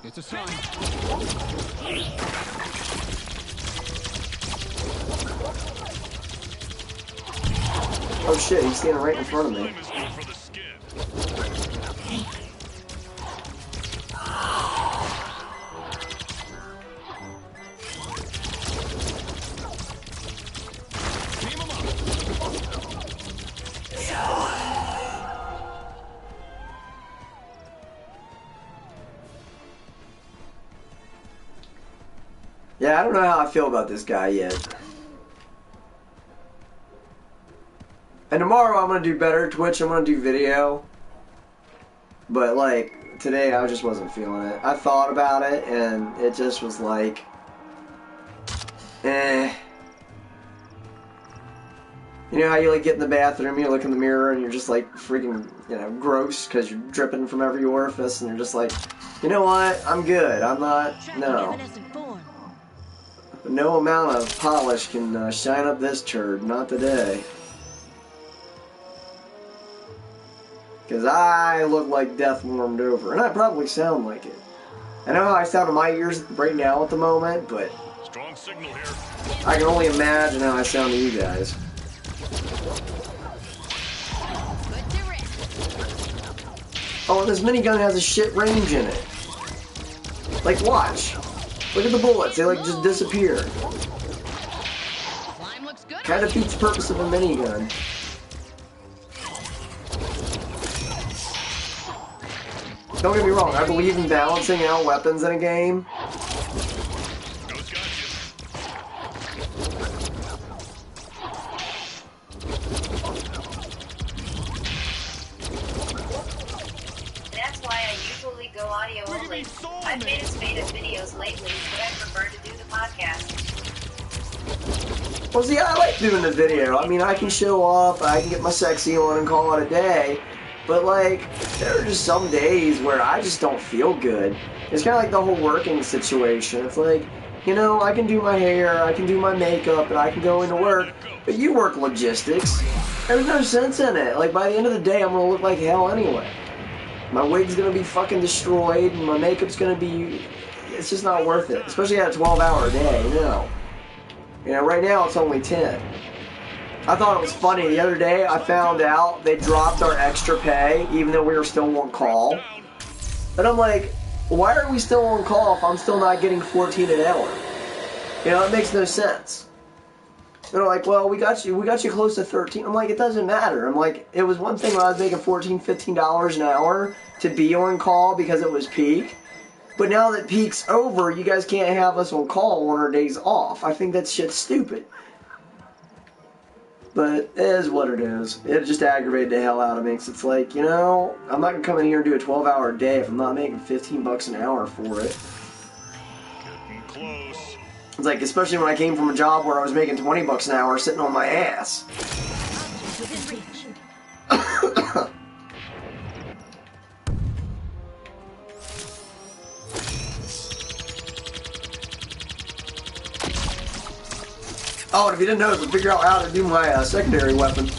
It's a sign. Oh shit, he's standing right in front of me. Slime is good for the skin. Team 'em up. Yeah, I don't know how I feel about this guy yet. And tomorrow I'm going to do better Twitch, I'm going to do video. But like today, I just wasn't feeling it. I thought about it, and it just was like, eh. You know how you like get in the bathroom, you look in the mirror, and you're just like freaking, you know, gross because you're dripping from every orifice, and you're just like, you know what? I'm good. I'm not. No. No amount of polish can shine up this turd. Not today. Because I look like death warmed over. And I probably sound like it. I know how I sound in my ears right now at the moment, but Strong signal here. I can only imagine how I sound to you guys. Oh, and this minigun has a shit range in it. Like, watch. Look at the bullets. They, like, just disappear. Kind of defeats the purpose of a minigun. Don't get me wrong, I believe in balancing out weapons in a game. That's why I usually go audio only. I've made a spate of videos lately, but I prefer to do the podcast. Well, see, I like doing the video. I mean, I can show off, I can get my sexy on and call it a day. But, like, there are just some days where I just don't feel good. It's kind of like the whole working situation. It's like, you know, I can do my hair, I can do my makeup, and I can go into work. But you work logistics. There's no sense in it. Like, by the end of the day, I'm going to look like hell anyway. My wig's going to be fucking destroyed, and my makeup's going to be... It's just not worth it. Especially at a 12-hour day, no. You know, right now it's only 10. I thought it was funny. The other day, I found out they dropped our extra pay, even though we were still on call. And I'm like, why are we still on call if I'm still not getting 14 an hour? You know, it makes no sense. They're like, well, we got you close to 13. I'm like, it doesn't matter. I'm like, it was one thing when I was making $14, $15 an hour to be on call because it was peak. But now that peak's over, you guys can't have us on call on our days off. I think that shit's stupid. But it is what it is. It just aggravated the hell out of me. 'Cause it's like, you know, I'm not going to come in here and do a 12-hour day if I'm not making $15 an hour for it. Getting close. It's like, especially when I came from a job where I was making $20 an hour sitting on my ass. Oh, and if you didn't notice, I figured out how to do my secondary weapon.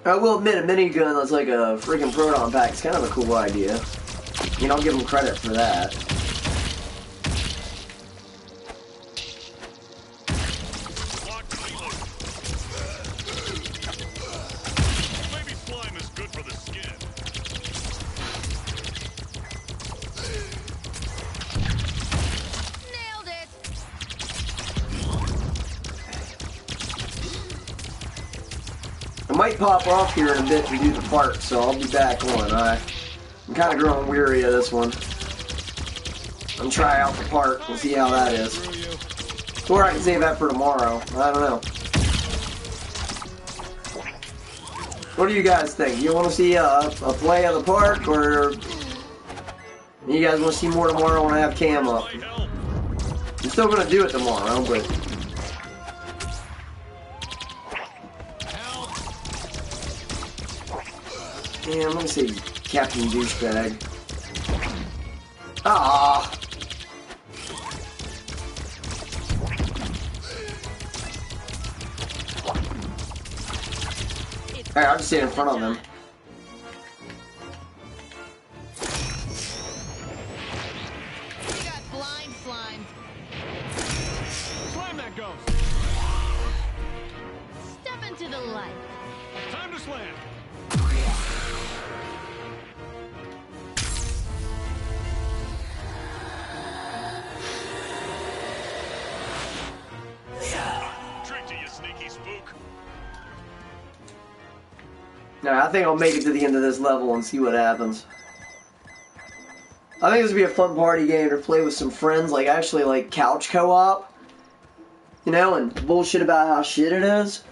I will admit, a minigun that's like a freaking proton pack is kind of a cool idea. You know, I'll give them credit for that. Maybe slime is good for the skin. Nailed it! I might pop off here in a bit to do the part, so I'll be back on. I'm kind of growing weary of this one. I'm try out the part and see how that is. Or I can save that for tomorrow. I don't know. What do you guys think? You want to see a play of the park, or you guys want to see more tomorrow when I have cam up? I'm still going to do it tomorrow, but... Yeah, I'm gonna say Captain Douchebag. Ah! Alright, I'll just stand in front of him. We got blind slime. Slam that ghost. Step into the light. Time to slam. Alright, I think I'll make it to the end of this level and see what happens. I think this would be a fun party game to play with some friends, like actually like couch co-op. You know, and bullshit about how shit it is.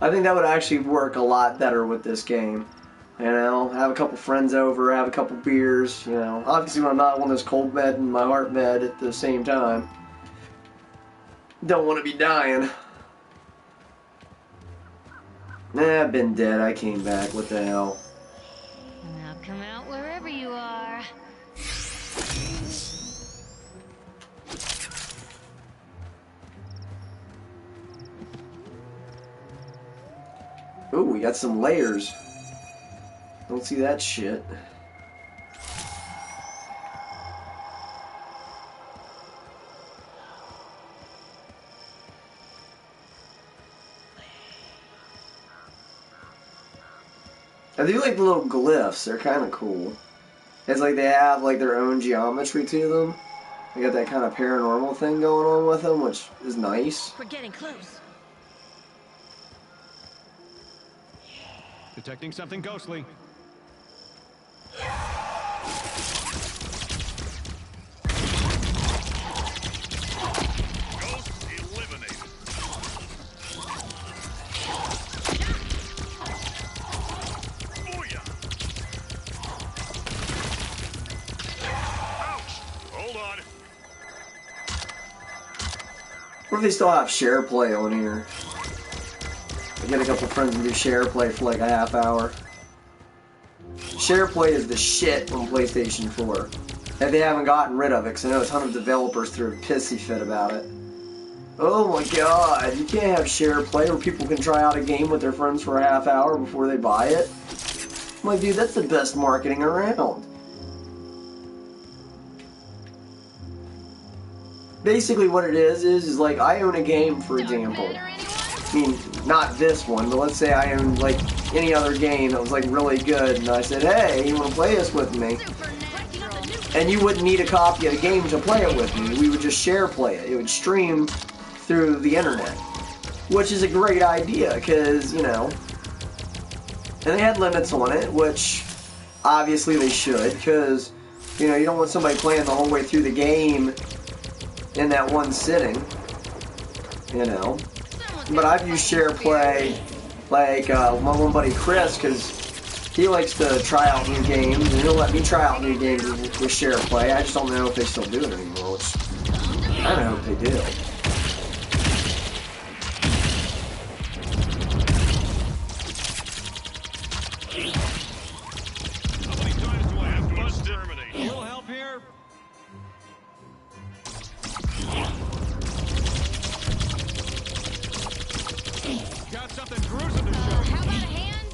I think that would actually work a lot better with this game. You know, have a couple friends over, have a couple beers, you know. Obviously when I'm not on this cold med and my heart med at the same time. Don't want to be dying. Nah, I've been dead. I came back. What the hell? Now come out wherever you are. Ooh, we got some layers. Don't see that shit. I do like the little glyphs. They're kind of cool. It's like they have like their own geometry to them. They got that kind of paranormal thing going on with them, which is nice. We're getting close. Detecting something ghostly. Ghost eliminated. Booyah! Ouch! Hold on. What if they still have share play on here? I get a couple friends and do share play for like a half hour. Share play is the shit on PlayStation 4. If they haven't gotten rid of it, because I know a ton of developers threw a pissy fit about it. Oh my god, you can't have share play where people can try out a game with their friends for a half hour before they buy it. I'm like, dude, that's the best marketing around. Basically what it is like I own a game, for example. I mean, not this one, but let's say I own like any other game that was like really good, and I said, hey, you want to play this with me? And you wouldn't need a copy of the game to play it with me. We would just share play it. It would stream through the internet, which is a great idea because, you know, and they had limits on it, which obviously they should, because, you know, you don't want somebody playing the whole way through the game in that one sitting, you know. But I've used share play, like my one buddy Chris, because he likes to try out new games, and he'll let me try out new games with share play. I just don't know if they still do it anymore, which I don't know if they do. How many times do I have to exterminate? A little help here? Got something gruesome to show you. How about a hand?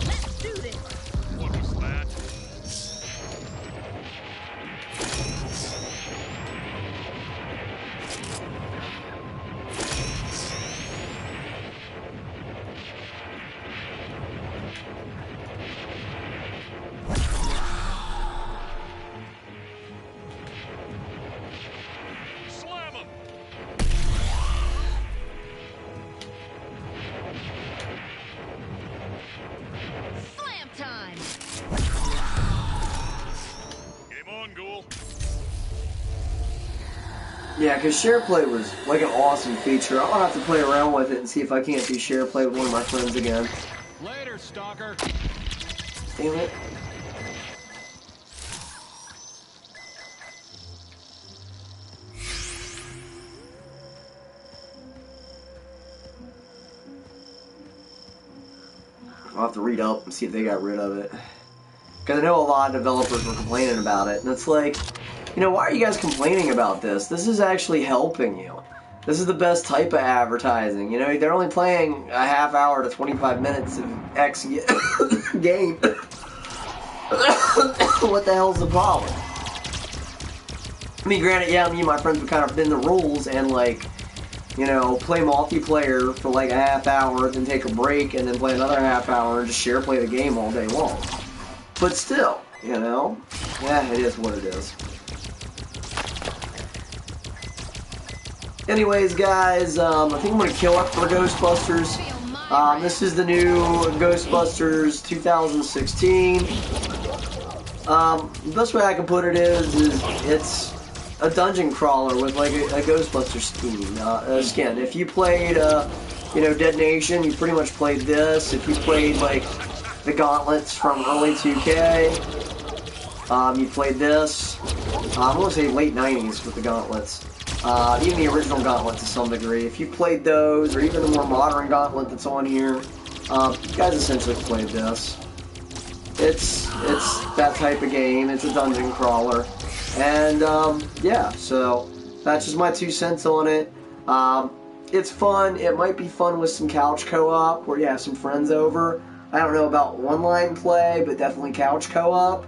Let's do this. What was that? Slam him! Slam time! Game on, Ghoul. Yeah, because share play was like an awesome feature. I'll have to play around with it and see if I can't do share play with one of my friends again. Later, stalker. Damn it. I'll have to read up and see if they got rid of it. Because I know a lot of developers were complaining about it. And it's like, you know, why are you guys complaining about this? This is actually helping you. This is the best type of advertising. You know, they're only playing a half hour to 25 minutes of X game. What the hell's the problem? I mean, granted, yeah, me and my friends would kind of bend the rules and, like, you know, play multiplayer for like a half hour, then take a break, and then play another half hour and just share play the game all day long. But still, you know, yeah, it is what it is. Anyways, guys, I think I'm going to kill it for Ghostbusters. This is the new Ghostbusters 2016. The best way I can put it is it's a dungeon crawler with like a Ghostbuster skin. If you played, you know, Dead Nation, you pretty much played this. If you played like the Gauntlets from early 2K, you played this. I'm going to say late 90s with the Gauntlets. Even the original Gauntlet to some degree. If you played those, or even the more modern Gauntlet that's on here, you guys essentially played this. It's that type of game. It's a dungeon crawler. And, yeah, so that's just my 2 cents on it. It's fun. It might be fun with some couch co-op, where you have some friends over. I don't know about one-line play, but definitely couch co-op.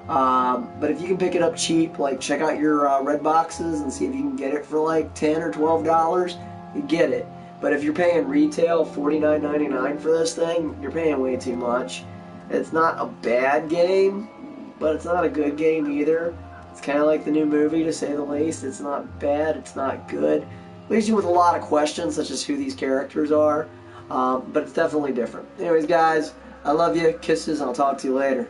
But if you can pick it up cheap, like check out your red boxes and see if you can get it for like $10 or $12, you get it. But if you're paying retail $49.99 for this thing, you're paying way too much. It's not a bad game, but it's not a good game either. It's kind of like the new movie, to say the least. It's not bad, it's not good. Leaves you with a lot of questions, such as who these characters are. But it's definitely different. Anyways, guys, I love you. Kisses, and I'll talk to you later.